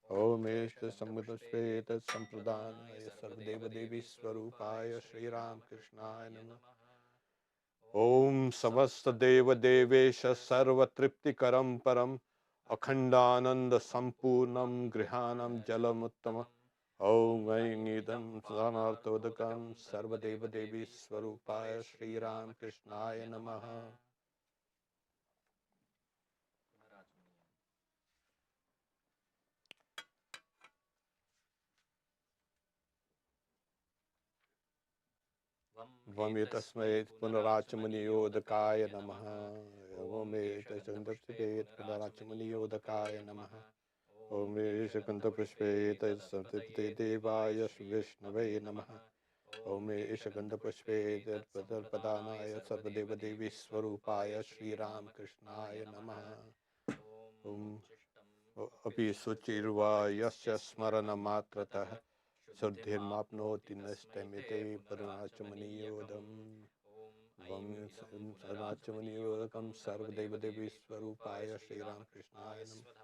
Om eshta samudapuspe etat sampradhanaya sarvadeva devi swarupaya Shri Ram Krishnaya namaha. Om Savasta Deva Devesha Sarva Triptikaram Param Akhandananda Sampurnam Grihanam Jalamuttama. Om Vaingidam Sanartodakam Sarva Deva Devi Swarupaya Shri Ram Krishnaya Namaha. Vamitasmait Punarachamani Yodakaya Namaha. Om Etashandapsipet Punarachamani Yodakaya Namaha. Om Ishakantapuspe Santipte Devaya Vishnave Namaha. Om Ishakantapuspe Padalpadanaya Sarvadeva Devi Swarupaya Shri Ram Krishnaya Namaha. Om Api Suchirva Yasya Smarana Matratah Surdhirmapnoti Nastamite Parunachamani Yodam. Vam Sarvachamani Yodakam Sarvadeva Devi Swarupaya Shri Ram Krishnaya Namaha.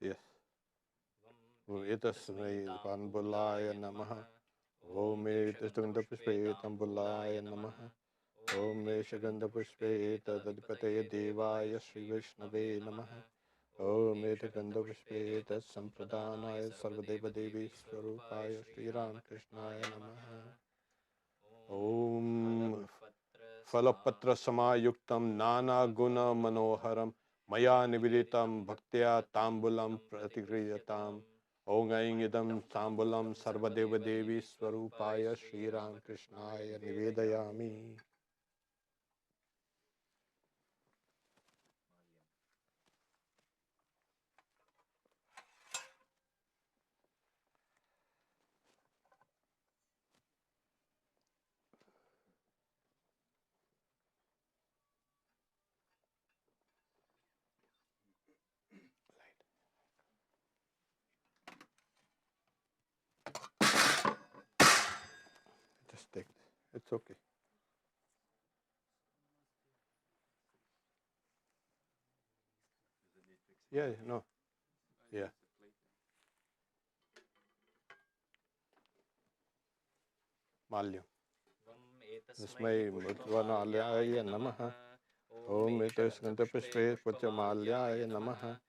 Yes. Om Etasmai Panbulaya Namaha. Om Etastundapuspe Tambulaya Namaha. Om Eshagandapuspe Tadadipataya Devaya Shri Vishnave Namaha. Om Etagandapuspe Tat Sampradhanaya Sarvadeva Devi Swarupaya Shri Ram Krishnaya Namaha. Om Falapatra Samayuktam Nana Guna Manoharam Maya Nividitam Bhaktya Tambulam Pratikriyatam. Om Idam Tambulam Sarvadeva Devi Swarupaya Shri Ram Krishnaya Nivedayami. okay. Yeah, no. Yeah. Malyam. Tasmai Mutvanalaya Namaha. Om Etasgandha Pushpe Puchamalyaya Namaha.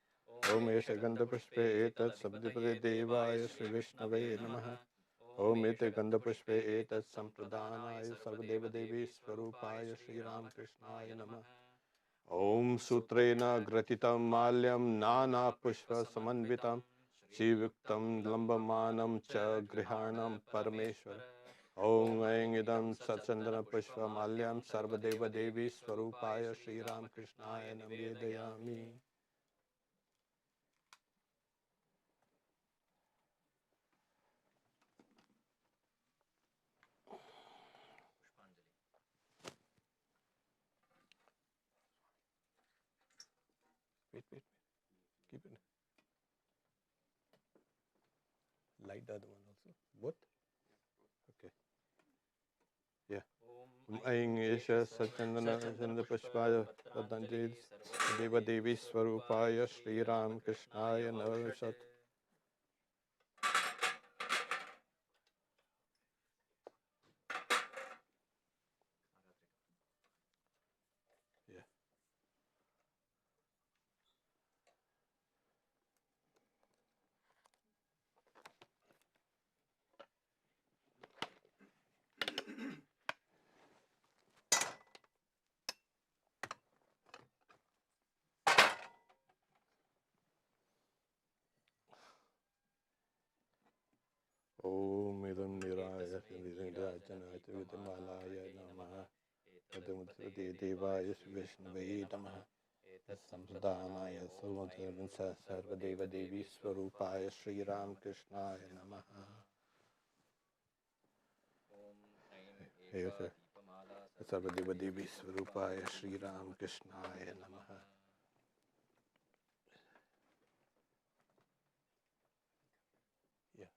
Om Esagandha Pushpe Etat Sabdipade Devaya Sri Vishnave Namaha. Om Etagandha Pushpe Etat Sampradhanaya Sarvadeva Devi Swarupaya Sri Ramakrishnaya Namaha. Om Sutrena Gratitam Malyam Nana Pushpa Samanvitam Shiviktam Lambamanam Cha Grihanam Parameshwara. Om Aing Idam Satsandana Pushpa Malyam Sarvadeva Devi Swarupaya Sri Ramakrishnaya Navedayami. Wait. Keep it. Light the other one also. Both? Okay. Yeah. Om Aing Isha Satsandana Sandha Pushpaya Padanjali Deva Devi Swarupaya Sri Ramakrishnaya Navedayami. Yeah. Om Idam Niraya Nirajana Vidamalaya Namaha. Adamudvati Devaya Vishnave Namaha. Samsadanaya Sarvadeva Sarvadeva Devi Swarupaya Sri Ramakrishnaya Namaha. Hey, sir. Sarvadeva Devi Swarupaya Sri Ramakrishnaya Namaha. Yeah.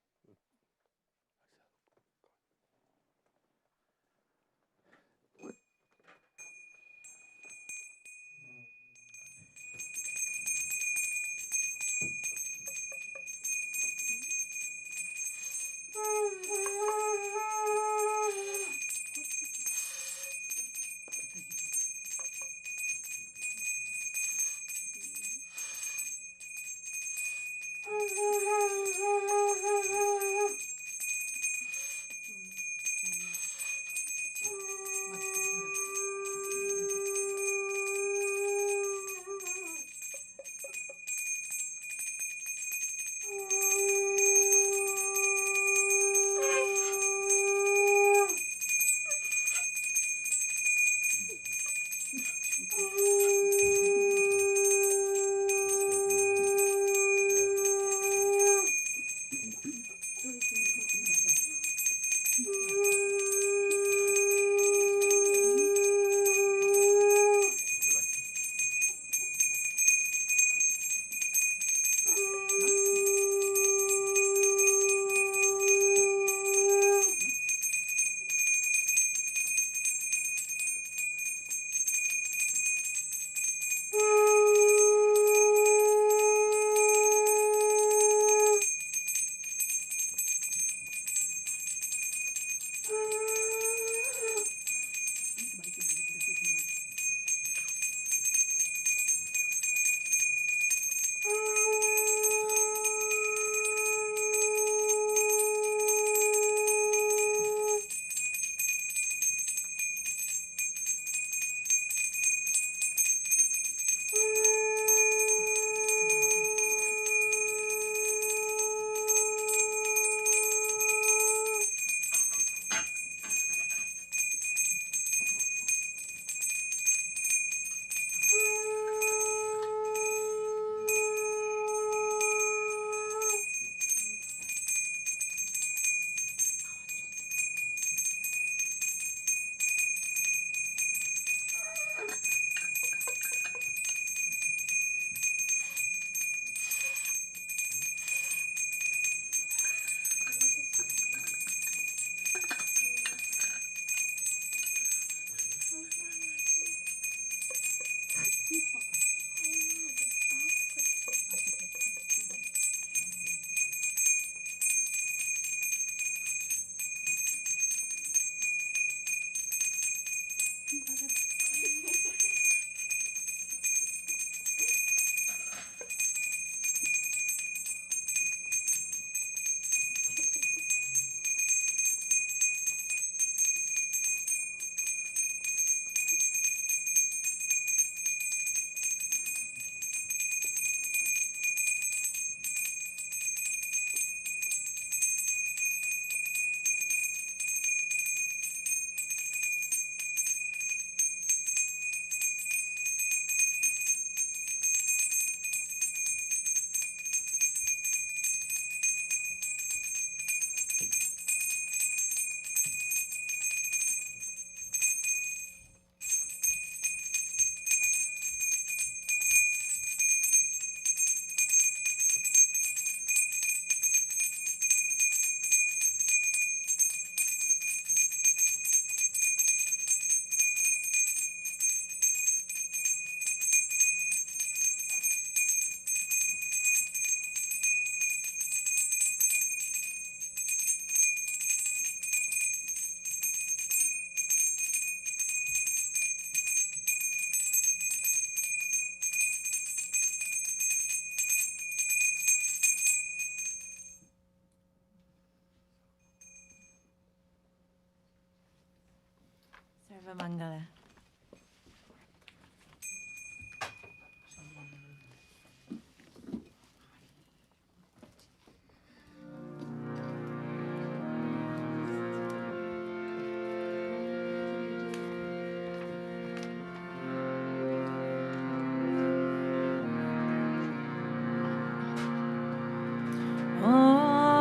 Sarvamangala.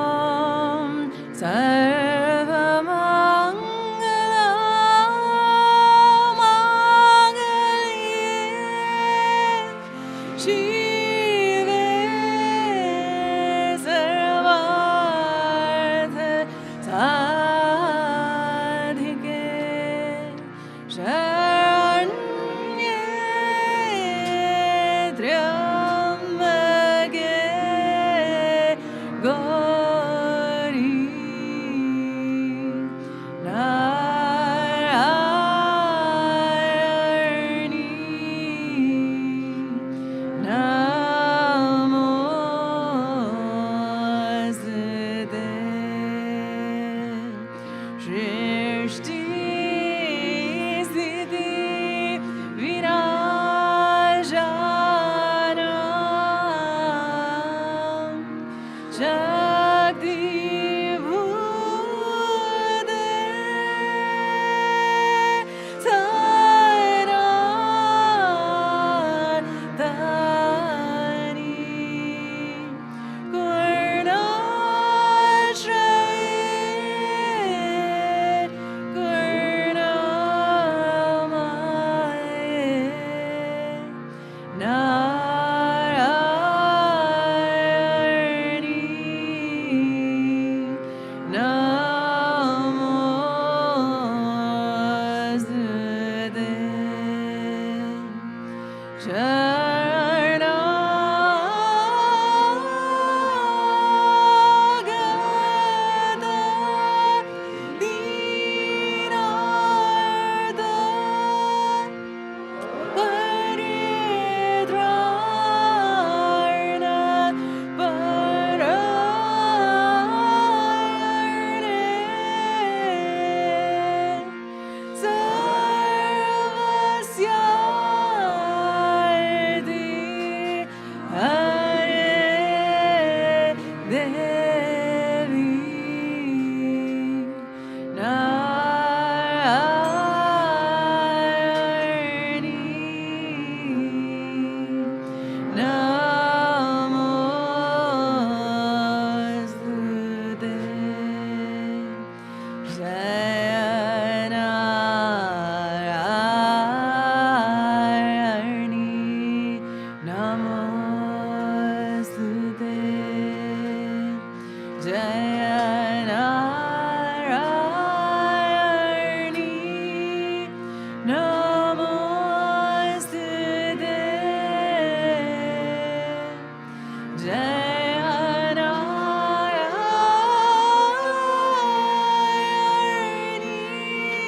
Om Sarvamangala Mangalye Shive Sarvartha Sadhike Sharanye Triambake Gauri Narayani Namaste Shrishti Siddhi Virajanam Shakti Bhude Saranatani Gurnashraye Gurnamaye Narayani Namaste Sharanagata Dinartha Paridrana Parayane Sarvasyarthi Hare Devi Narayani Namaste Jayanarayani Namaste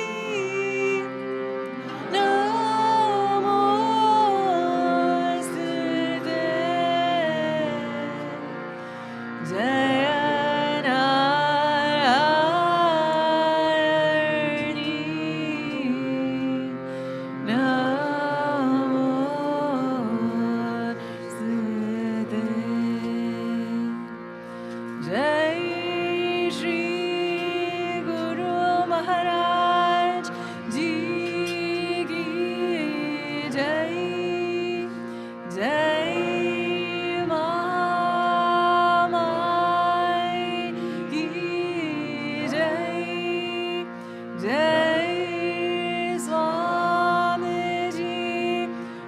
Jayanarayani Namaste Jayanarayani Namaste Jai Shri Guru Maharaj Ji ki Jai Jai Mamai ki Jai Jai Swamiji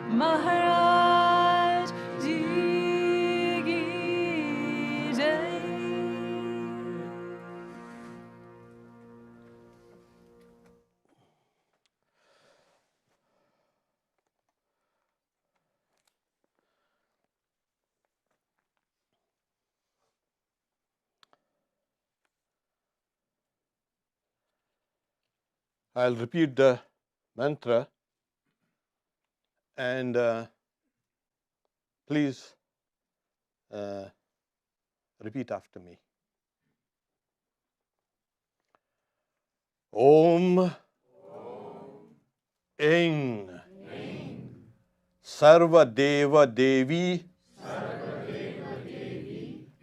Maharaj Ji ki Jai. I'll repeat the mantra and please repeat after me. Om Ing. Sarvadeva Devi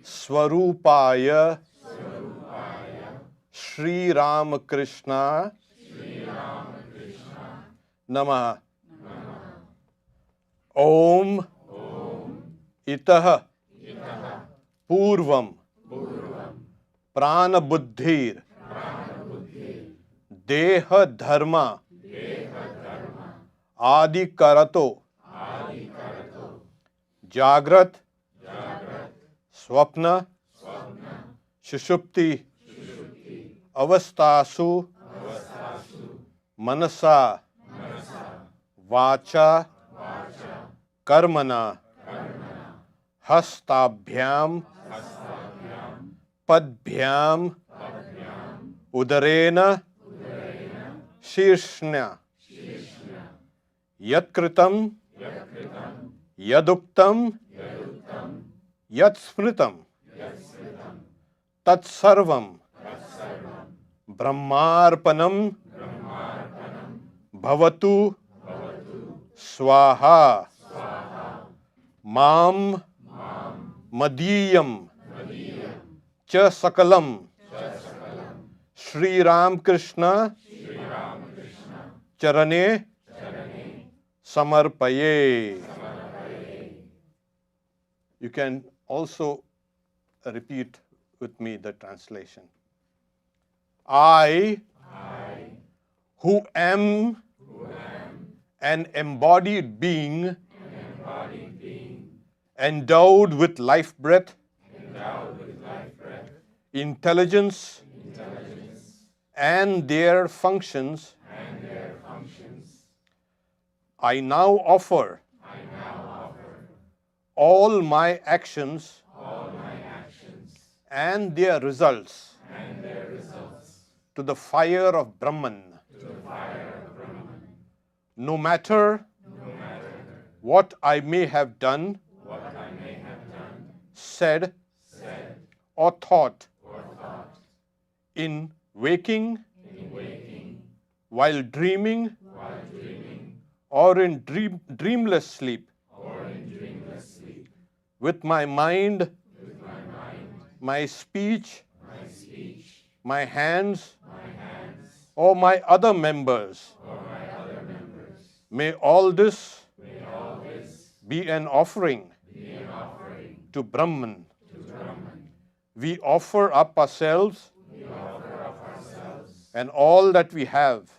Swarupaya Shri Ramakrishna Namaha. Om Itah Purvam Prana Buddhir Deha Dharma Adi Karato Jagrat Swapna Shushupti Avastasu Manasa Vacha Karmana Hastabhyam Padbhyam Udarena Shirshna Yatkritam Yaduktam Yatsmritam Tatsarvam Brahmarpanam Bhavatu Swaha Mam Madiyam Cha Sakalam Shri Ram Krishna Charane Samarpaye. You can also repeat with me the translation. I, who am an embodied being, endowed with life breath, intelligence, and their functions, I now offer all my actions and their results to the fire of Brahman. No matter what I may have done, said, or thought, in waking, while dreaming, or in dreamless sleep, with my mind, my speech, my hands, or my other members. May all this be an offering to Brahman. We offer up ourselves and all that we have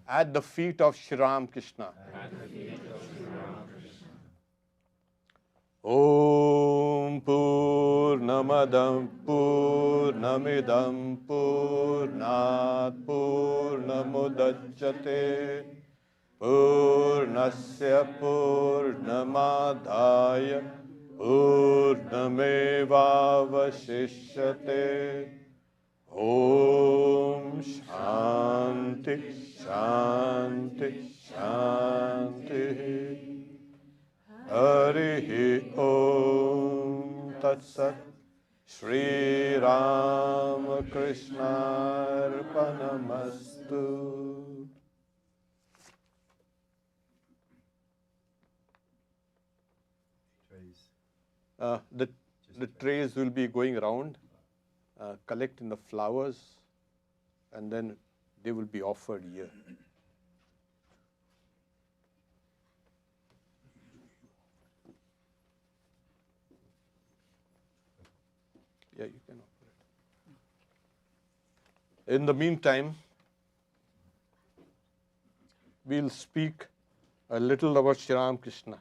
at the feet of Shri Ram Krishna. Om Purnamadam Purnamidam Purnat Purnamudachyate Purnasya Purnamadhaya Purnamevavashishyate. Om Shanti Shanti Shanti. Harihi Om Tat Sat. Shri Ramakrishna Arpanamastu. The trays will be going around, collecting the flowers, and then they will be offered here. Yeah, you can offer it. In the meantime, we'll speak a little about Shri Ram Krishna.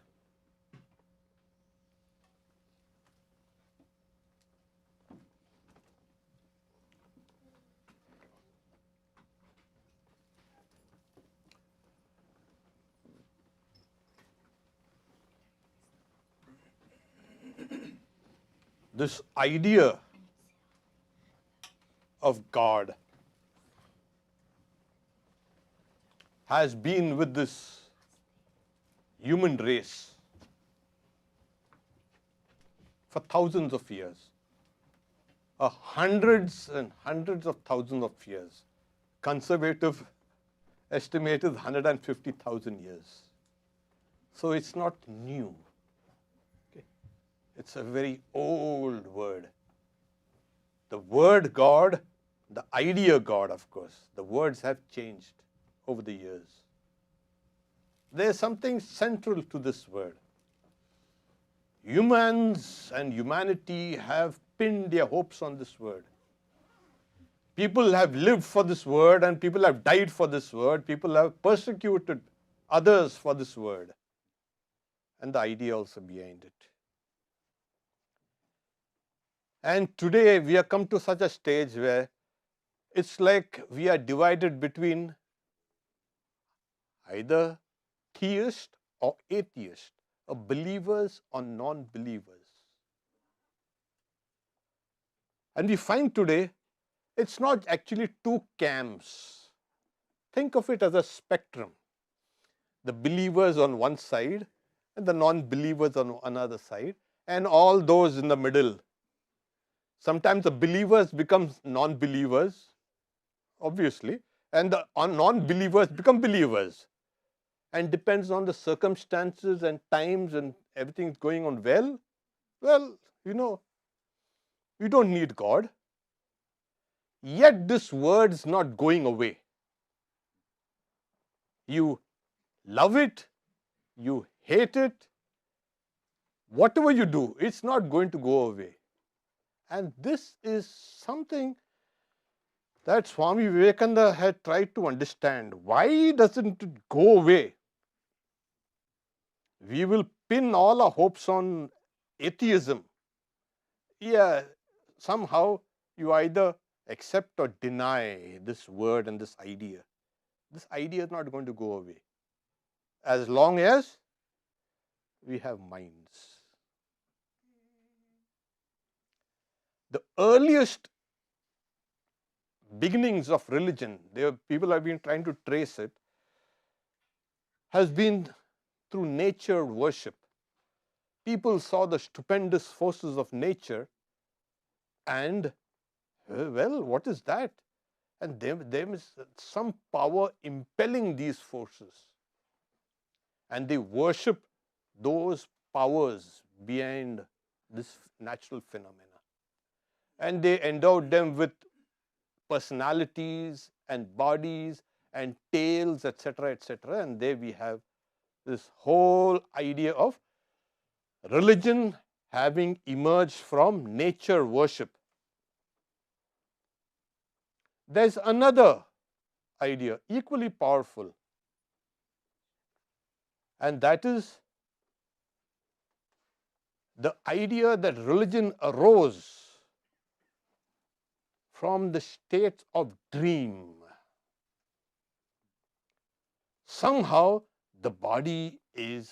This idea of God has been with this human race for thousands of years, hundreds and hundreds of thousands of years. Conservative estimated 150,000 years. So it's not new. Okay. It's a very old word. The word God, the idea God, of course, the words have changed over the years. There's something central to this word. Humans and humanity have pinned their hopes on this word. People have lived for this word and people have died for this word. People have persecuted others for this word. And the idea also behind it. And today we have come to such a stage where it's like we are divided between either theist or atheist, or believers or non-believers. And we find today it's not actually two camps. Think of it as a spectrum. The believers on one side and the non-believers on another side, and all those in the middle. Sometimes the believers become non-believers, obviously, and the non-believers become believers. And depends on the circumstances and times and everything is going on well, you don't need God. Yet this word's not going away. You love it, you hate it, whatever you do, it's not going to go away. And this is something that Swami Vivekananda had tried to understand. Why doesn't it go away? We will pin all our hopes on atheism. Yeah, somehow you either accept or deny this word and this idea. This idea is not going to go away as long as we have minds. The earliest beginnings of religion, people have been trying to trace it, has been through nature worship. People saw the stupendous forces of nature and, what is that? And there is some power impelling these forces. And they worship those powers behind this natural phenomena. And they endowed them with personalities and bodies and tails, etc., etc. And there we have this whole idea of religion having emerged from nature worship. There's another idea, equally powerful, and that is the idea that religion arose from the state of dream. Somehow the body is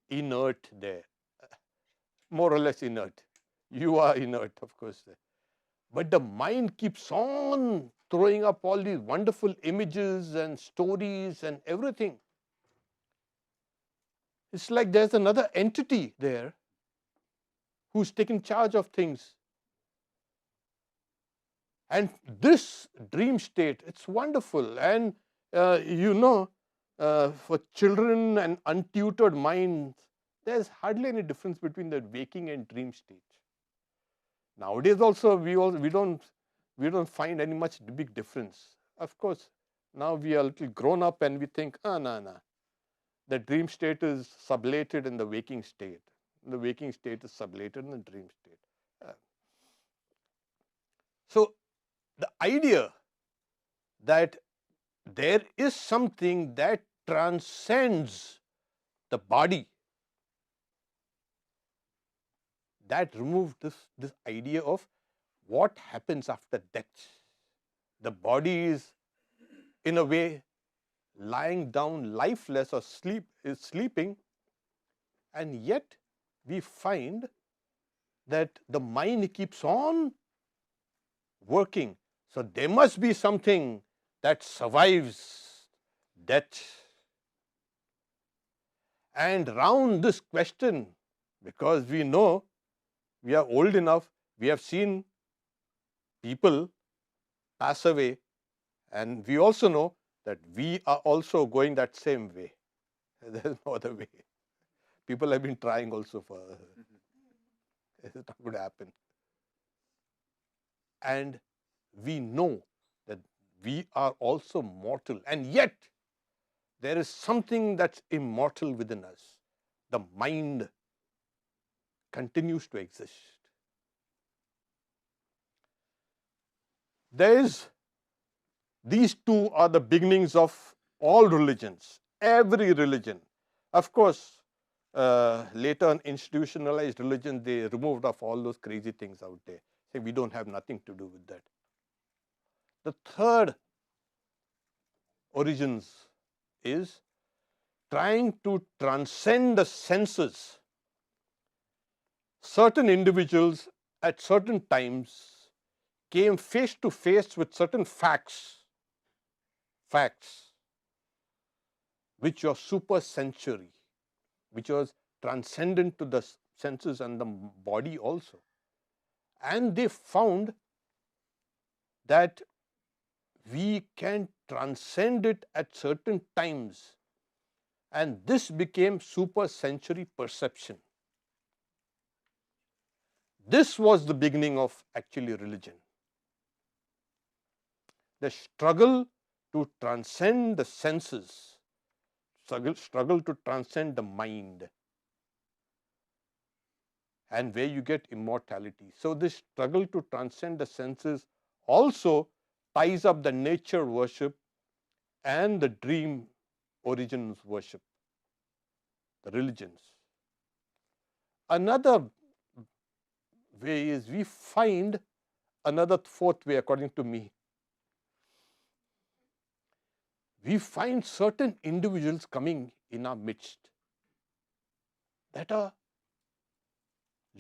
inert there, more or less inert. You are inert, of course. But the mind keeps on throwing up all these wonderful images and stories and everything. It's like there's another entity there who's taking charge of things. And this dream state, it's wonderful. And for children and untutored minds, there's hardly any difference between the waking and dream state. Nowadays also we don't find any much big difference. Of course, now we are a little grown up and we think, no. The dream state is sublated in the waking state. The waking state is sublated in the dream state. So the idea that there is something that transcends the body, that removed this idea of what happens after death. The body is, in a way, lying down lifeless or sleeping, and yet we find that the mind keeps on working. So there must be something that survives death. And round this question, because we know, we are old enough, we have seen people pass away, and we also know that we are also going that same way. There is no other way. People have been trying also for it's not going to happen. And we know that we are also mortal, and yet there is something that's immortal within us. The mind continues to exist. These two are the beginnings of all religions, every religion. Of course, later on institutionalized religion, they removed off all those crazy things out there. Say we don't have nothing to do with that. The third origins is trying to transcend the senses. Certain individuals at certain times came face to face with certain facts which were supersensory, which was transcendent to the senses and the body also. And they found that we can transcend it at certain times, and this became supersensory perception. This was the beginning of actually religion. The struggle to transcend the senses, struggle to transcend the mind, and where you get immortality. So this struggle to transcend the senses also ties up the nature worship and the dream origins worship, the religions. Another way is we find another fourth way, according to me. We find certain individuals coming in our midst that are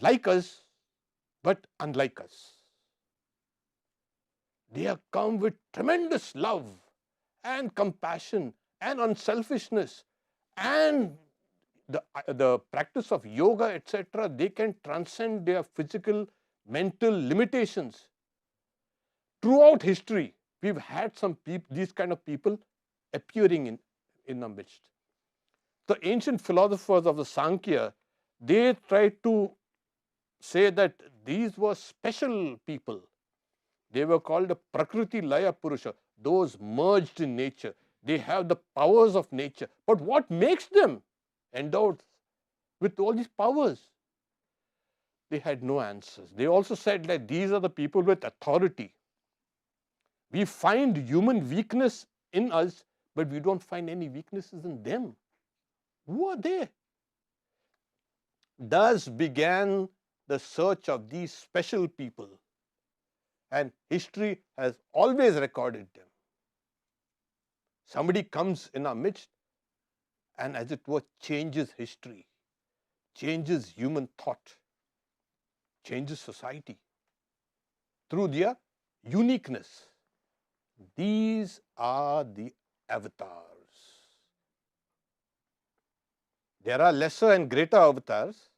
like us but unlike us. They have come with tremendous love and compassion and unselfishness and the practice of yoga, etc. They can transcend their physical, mental limitations. Throughout history, we've had some these kind of people appearing in our midst. The ancient philosophers of the Sankhya, they tried to say that these were special people. They were called the Prakriti Laya Purusha, those merged in nature. They have the powers of nature. But what makes them endowed with all these powers? They had no answers. They also said that these are the people with authority. We find human weakness in us, but we don't find any weaknesses in them. Who are they? Thus began the search of these special people, and history has always recorded them. Somebody comes in our midst and, as it were, changes history, changes human thought, changes society through their uniqueness. These are the avatars. There are lesser and greater avatars.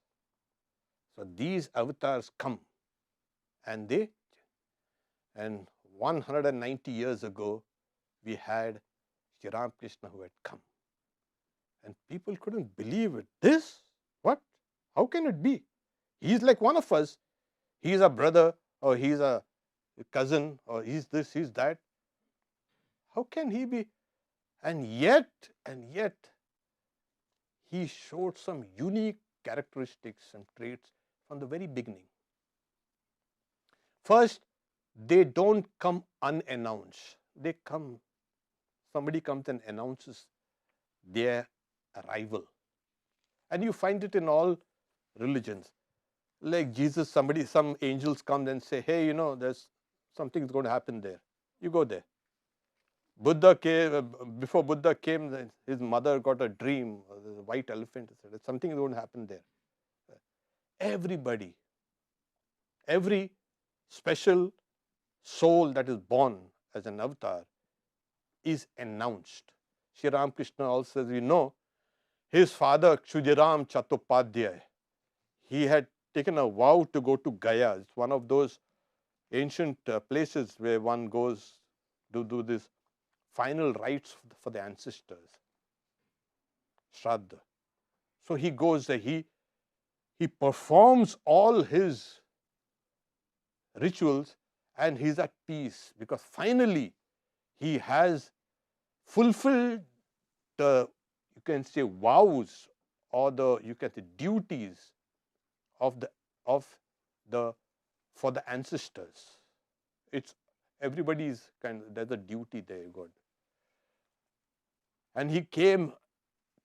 So these avatars come and 190 years ago, we had Sri Ramakrishna who had come. And people couldn't believe it. This? What? How can it be? He's like one of us. He's a brother, or he's a cousin, or he's this, he's that. How can he be? And yet, he showed some unique characteristics and traits from the very beginning. First, they don't come unannounced. They come, somebody comes and announces their arrival. And you find it in all religions. Like Jesus, some angels come and say, hey, there's something's going to happen there. You go there. Buddha came, before Buddha came, his mother got a dream, a white elephant, said something is going to happen there. Everybody, every special soul that is born as an avatar is announced. Sri Ramakrishna also, as we know, his father, Kshudiram Chattopadhyay, he had taken a vow to go to Gaya. It's one of those ancient places where one goes to do this final rites for the ancestors. Shraddha. So he goes there, he performs all his rituals and he's at peace because finally he has fulfilled the, you can say, vows or the, you can say, duties of the for the ancestors. It's everybody's kind of, there's a duty there, God. And he came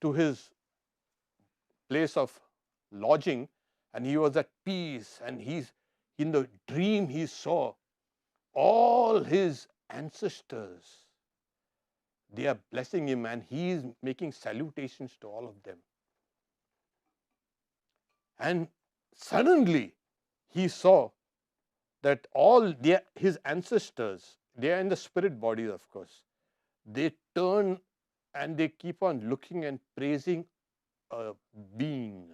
to his place of lodging and he was at peace, and he's in the dream he saw all his ancestors. They are blessing him and he is making salutations to all of them. And suddenly he saw that all his ancestors, they are in the spirit bodies, of course, they turn and they keep on looking and praising a being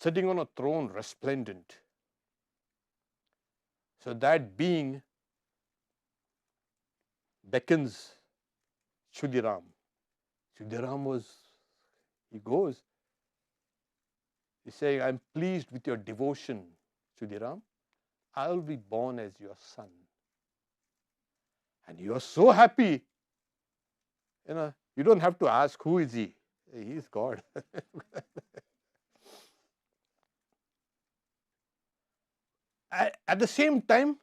sitting on a throne, resplendent. So that being beckons Chudiram. Chudiram he goes, he's saying, I'm pleased with your devotion, Chudiram. I'll be born as your son. And you are so happy. You don't have to ask, who is he? He is God. At the same time,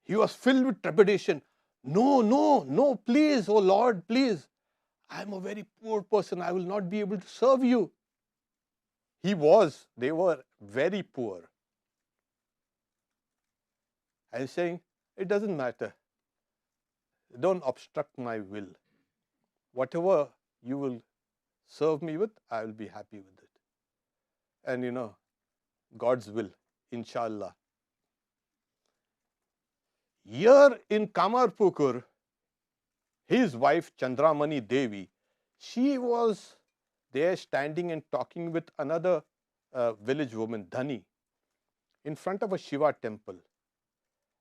he was filled with trepidation. No, please, oh Lord, please. I'm a very poor person. I will not be able to serve you. They were very poor. I'm saying, it doesn't matter. Don't obstruct my will. Whatever you will serve me with, I will be happy with it. And God's will, inshallah. Here in Kamarpukur, his wife Chandramani Devi, she was there standing and talking with another village woman, Dhani, in front of a Shiva temple.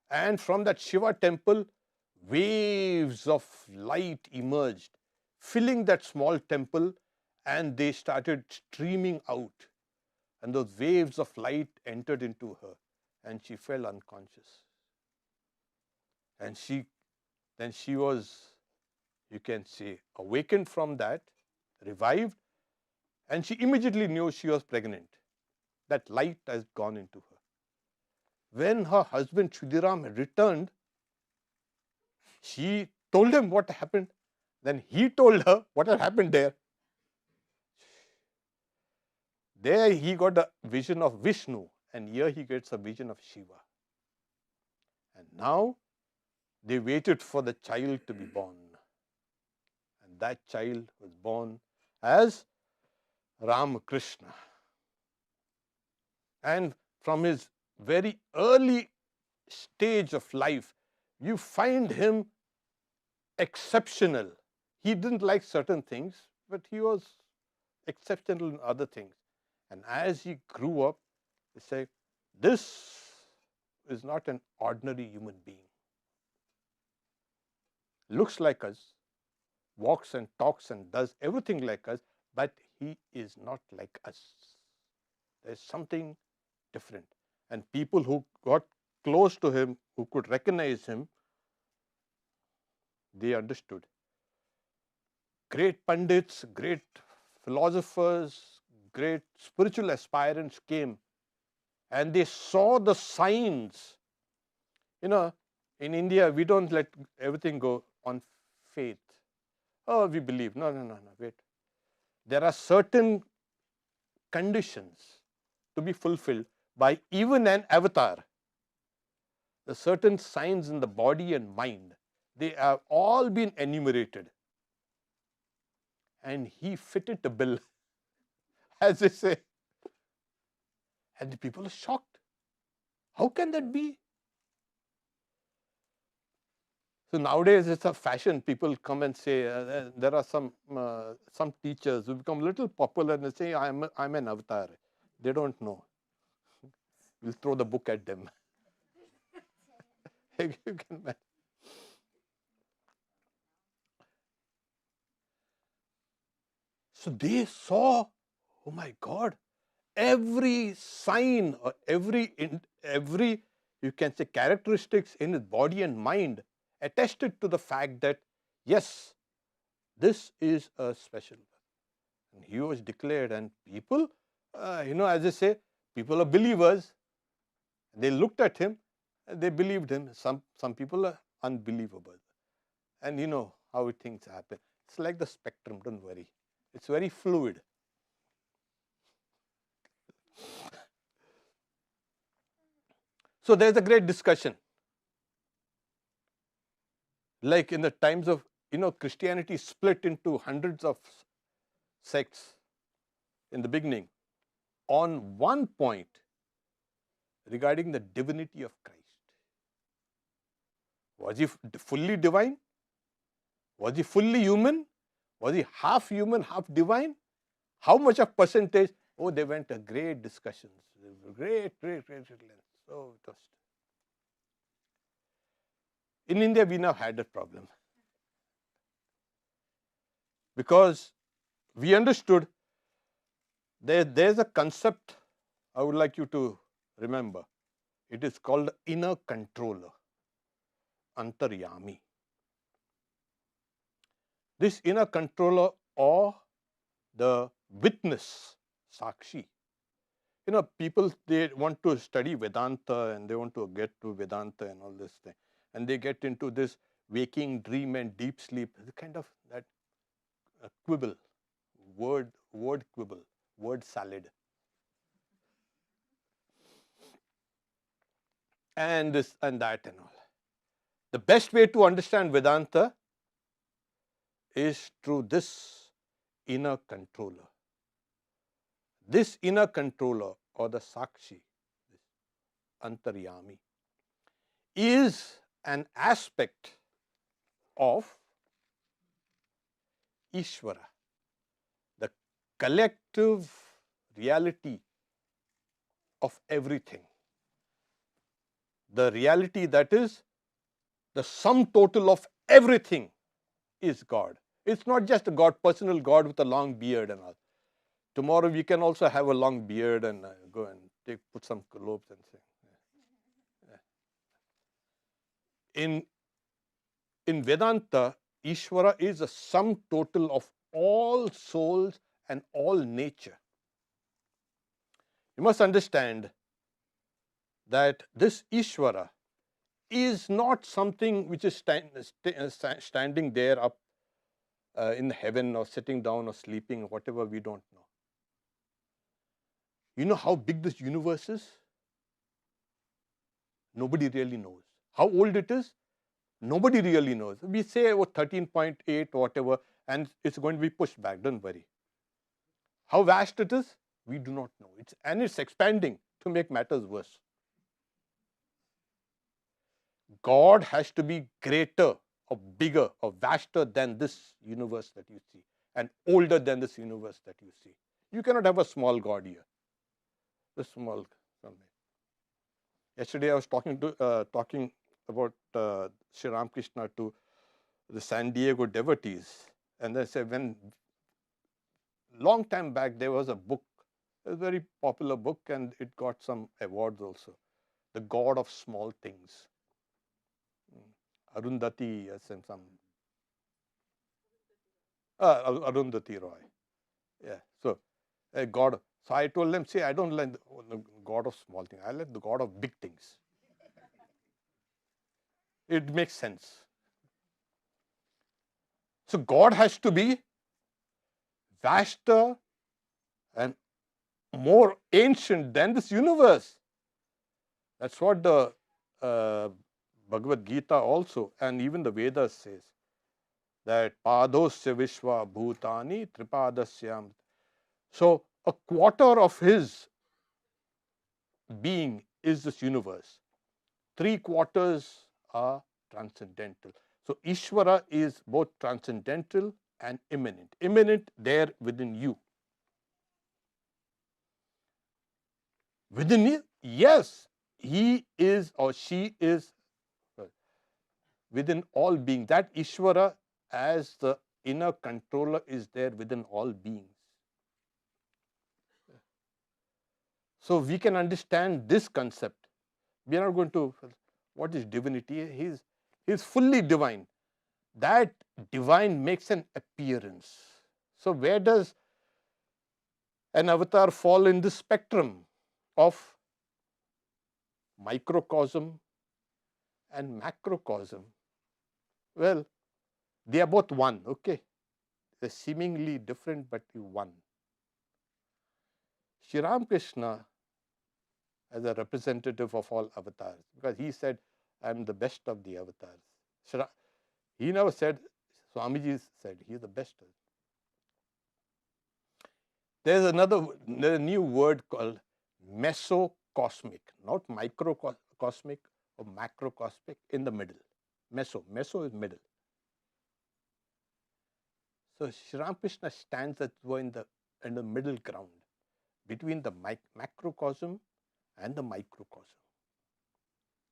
And from that Shiva temple, waves of light emerged, filling that small temple, and they started streaming out. And those waves of light entered into her, and she fell unconscious. And then she was, you can say, awakened from that, revived, and she immediately knew she was pregnant. That light has gone into her. When her husband Chudiram had returned, she told him what happened. Then he told her what had happened there. There he got a vision of Vishnu, and here he gets a vision of Shiva. And now they waited for the child to be born. And that child was born as Ramakrishna. And from his very early stage of life, you find him exceptional. He didn't like certain things, but he was exceptional in other things. And as he grew up, they say, this is not an ordinary human being. Looks like us, walks and talks and does everything like us, but he is not like us. There's something different. And people who got close to him, who could recognize him, they understood. Great pundits, great philosophers, great spiritual aspirants came, and they saw the signs. In India, we don't let everything go on faith. Oh, we believe. No, wait. There are certain conditions to be fulfilled by even an avatar. The certain signs in the body and mind, they have all been enumerated. And he fitted the bill, as they say. And the people are shocked. How can that be? So nowadays it's a fashion. People come and say, there are some teachers who become a little popular and they say, I'm an avatar. They don't know. We'll throw the book at them. You can imagine. So they saw, oh my God, every sign or every you can say characteristics in his body and mind attested to the fact that yes, this is a special one. And he was declared, and people, as I say, people are believers. They looked at him and they believed him. Some people are unbelievable. And you know how things happen. It's like the spectrum, don't worry. It's very fluid. So there's a great discussion. Like in the times of, Christianity split into hundreds of sects in the beginning on one point regarding the divinity of Christ. Was he fully divine? Was he fully human? Was he half human, half divine? How much of percentage? Oh, they went to great discussions. Great length. So it was. In India, we now had that problem. Because we understood there's a concept I would like you to remember. It is called inner controller, antaryami. This inner controller or the witness, sakshi. People, they want to study Vedanta and they want to get to Vedanta and all this thing. And they get into this waking, dream and deep sleep, kind of that quibble, word quibble, word salad. And this and that and all. The best way to understand Vedanta is through this inner controller. This inner controller or the sakshi, this antaryami, is an aspect of Ishwara, the collective reality of everything. The reality that is the sum total of everything is God. It's not just a God, personal God with a long beard and all. Tomorrow we can also have a long beard and go and put some globes and say. In Vedanta, Ishwara is a sum total of all souls and all nature. You must understand that this Ishwara is not something which is standing there up in heaven or sitting down or sleeping or whatever, we don't know. You know how big this universe is? Nobody really knows. How old it is? Nobody really knows. We say 13.8 whatever, and it's going to be pushed back, don't worry. How vast it is? We do not know. It's expanding to make matters worse. God has to be greater or bigger or vaster than this universe that you see and older than this universe that you see. You cannot have a small God here. The small something. Yesterday I was talking about Sri Ramakrishna to the San Diego devotees, and they said long time back there was a book, a very popular book, and it got some awards also. The God of Small Things. Arundhati and some. Arundhati Roy. Yeah. So, God. So I told them, see, I don't like the God of small things. I like the God of big things. It makes sense. So God has to be vaster and more ancient than this universe. That's what the Bhagavad Gita also, and even the Vedas says, that padosya vishwa bhutani tripadasyam. So a quarter of his being is this universe. 3/4 are transcendental. So Ishwara is both transcendental and immanent. Immanent there within you. Within you, yes, he is or she is within all beings. That Ishwara as the inner controller is there within all beings. So we can understand this concept. We are not going to, what is divinity? He's fully divine. That divine makes an appearance. So where does an avatar fall in this spectrum of microcosm and macrocosm? Well, they are both one, okay? They're seemingly different, but one. Sri Ramakrishna, as a representative of all avatars, because he said, I'm the best of the avatars. He never said, Swamiji said, he's the best. There's another new word called mesocosmic, not microcosmic or macrocosmic, in the middle. Meso is middle. So Sri Ramakrishna stands in the middle ground between the macrocosm and the microcosm.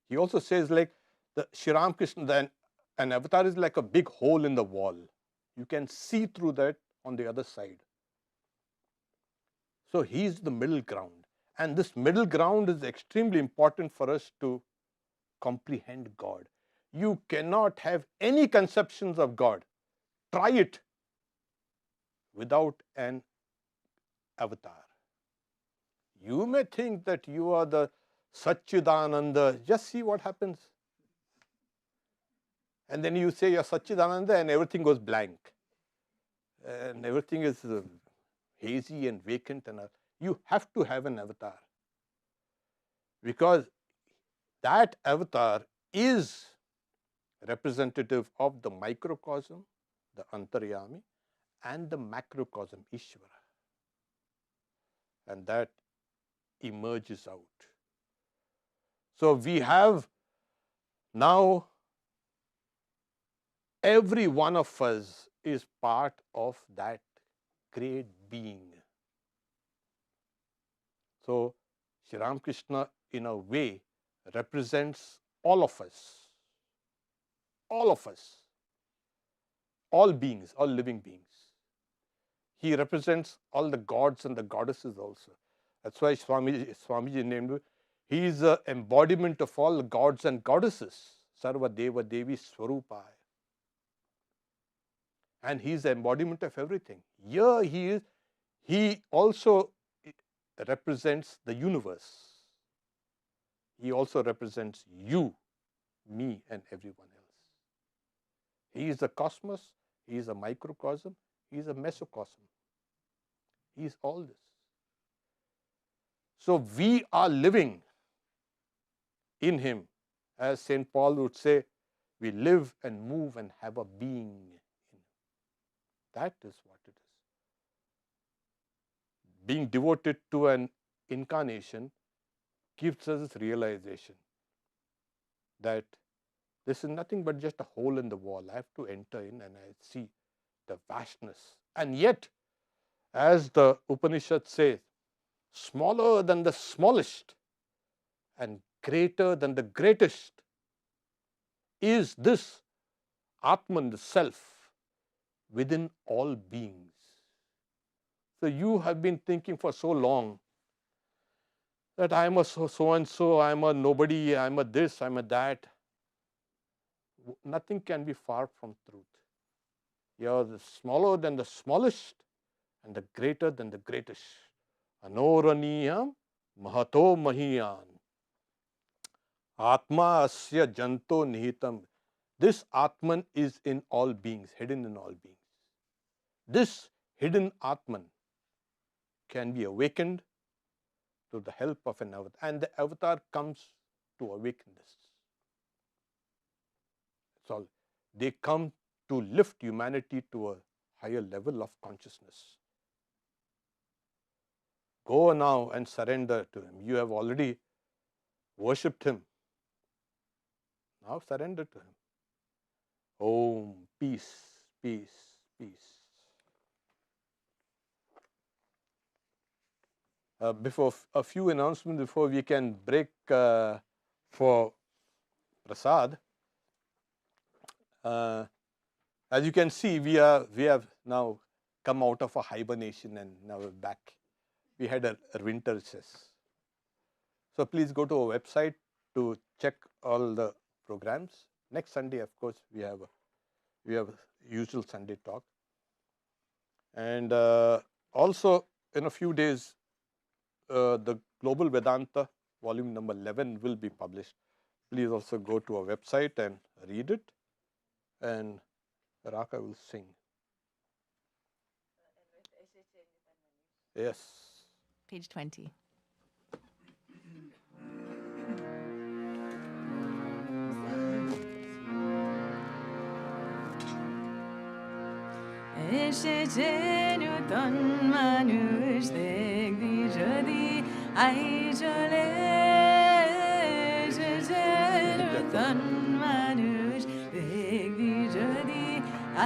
He also says, like, the Sri Ramakrishna, an avatar is like a big hole in the wall. You can see through that on the other side. So he's the middle ground. And this middle ground is extremely important for us to comprehend God. You cannot have any conceptions of God. Try it without an avatar. You may think that you are the Satchidananda. Just see what happens. And then you say you're Satchidananda and everything goes blank. And everything is hazy and vacant. And you have to have an avatar. Because that avatar is representative of the microcosm, the Antaryami, and the macrocosm, Ishwara. And that emerges out. So we have now, every one of us is part of that great being. So Sri Ramakrishna, in a way, represents all of us. All of us. All beings, all living beings. He represents all the gods and the goddesses also. That's why Swamiji named him. He is the embodiment of all the gods and goddesses. Sarva Deva Devi Swarupaya. And he is the embodiment of everything. Here he also represents the universe. He also represents you, me, and everyone else. He is the cosmos, he is a microcosm, he is a mesocosm. He is all this. So we are living in him. As St. Paul would say, we live and move and have a being in him. That is what it is. Being devoted to an incarnation gives us this realization that this is nothing but just a hole in the wall. I have to enter in and I see the vastness. And yet, as the Upanishad says, smaller than the smallest and greater than the greatest is this Atman, the self, within all beings. So you have been thinking for so long that I am a so-and-so, I am a nobody, I am a this, I am a that. Nothing can be far from truth. You are the smaller than the smallest and the greater than the greatest. Anoraniyam mahato mahiyan. Atma asya janto nihitam. This Atman is in all beings, hidden in all beings. This hidden Atman can be awakened to the help of an avatar. And the avatar comes to awaken this. That's all. They come to lift humanity to a higher level of consciousness. Go now and surrender to him. You have already worshipped him. Now surrender to him. Om, peace, peace, peace. Before a few announcements before we can break for prasad. As you can see, we have now come out of a hibernation and now we're back. We had a winter recess. So please go to our website to check all the programs. Next Sunday, of course, we have usual Sunday talk. And also in a few days, the Global Vedanta volume number 11 will be published. Please also go to our website and read it. And Raka will sing. Yes. Page 20. এসেছে নূতন মানুষ দেখবি যদি I চলে এসেছে নূতন মানুষ দেখবি যদি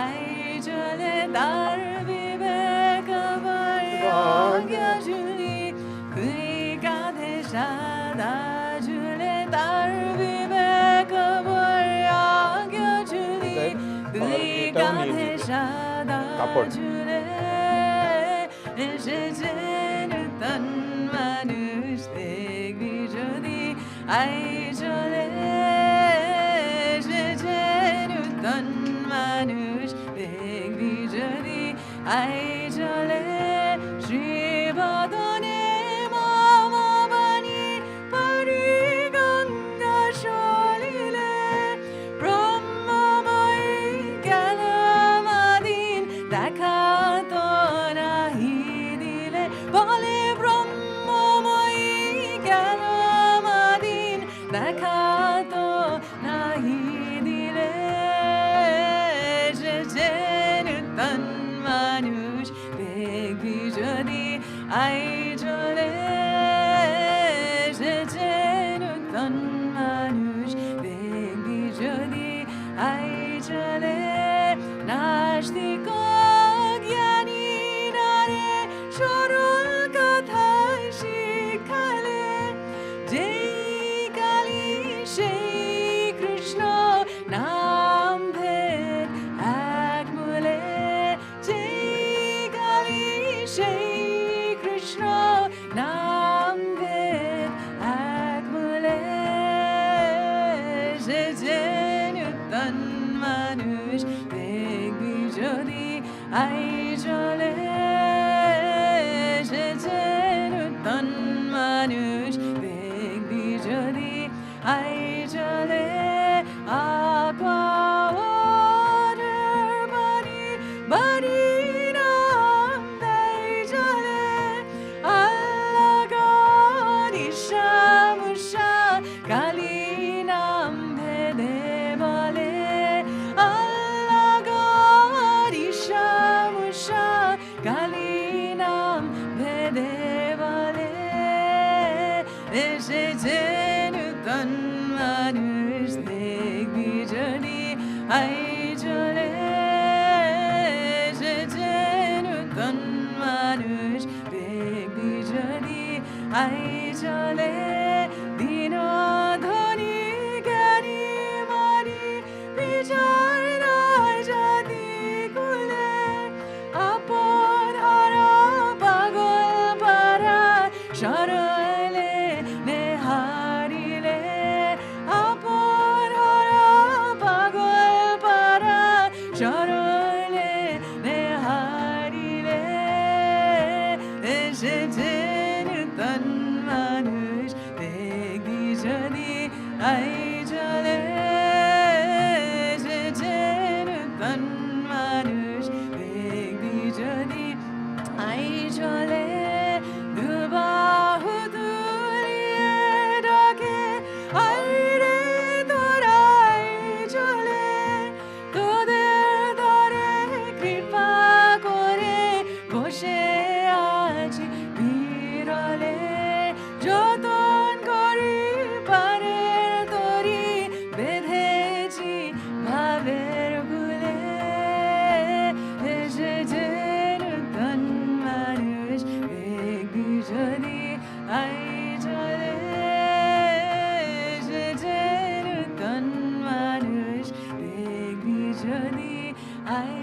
আই চলে তার বিবেক আজ্ঞা ঝুলি তুই কাঁধে সাদা ঝুলে তার বিবেক আজ্ঞা ঝুলি তুই কাঁধে সাদা ঝুলে এসেছে নূতন মানুষ দেখবি যদি আই চলে এসেছে নূতন মানুষ দেখবি যদি আই চলে শ্রীবদনে মামাবাণী পরি গঙ্গা সলিলে ব্রহ্মময়ী গেল মাদিন দেখা তো নাহি দিলে বলে ব্রহ্মময়ী গেল মাদিন দেখা তো নাহি দিলে এসেছে নূতন মানুষ দেখবি যদি আই চলে এসেছে নূতন মানুষ দেখবি যদি আই চলে নাস্তিক জ্ঞানী নারে সরল কথায় শিখালে যেই কালী সেই কৃষ্ণ নাম ভেদ এক মূলে যেই কালী সেই কৃষ্ণ নাম ভেদ এক মূলে এসেছে নূতন মানুষ দেখবি যদি আই চলে এসেছে নূতন মানুষ দেখবি যদি আই চলে বাড়ি বাড়ি নাম দেয় চলে আল্লাহ গণ ঈশা মুষা কালী নাম ভেদে বলে আল্লাহ গণ ঈশা মুষা কালী নাম ভেদে বলে এসেছে নূতন মানুষ দেখবি যদি আই চলে এসেছে নূতন মানুষ দেখবি যদি আই চলে দিন ধনী জ্ঞানী মারি বিচার নয় জাতি কুলে আপন হারা পাগল পারা সরলে নেহারিলে আপন হারা পাগল পারা সরলে নেহারিলে এসেছে নূতন মানুষ দেখবি যদি আই চলে এসেছে নূতন মানুষ দেখবি যদি আই চলে দুবাহু তুলিয়ে ডাকে আই রে তোরাই চলে তোদের ধরে কৃপা করে বসে আছি বিরলে যতন করি পারে তরি বেঁধেছি ভাবের গুলে এসেছে নূতন মানুষ দেখবি যদি আই চলে এসেছে নূতন মানুষ দেখবি যদি আই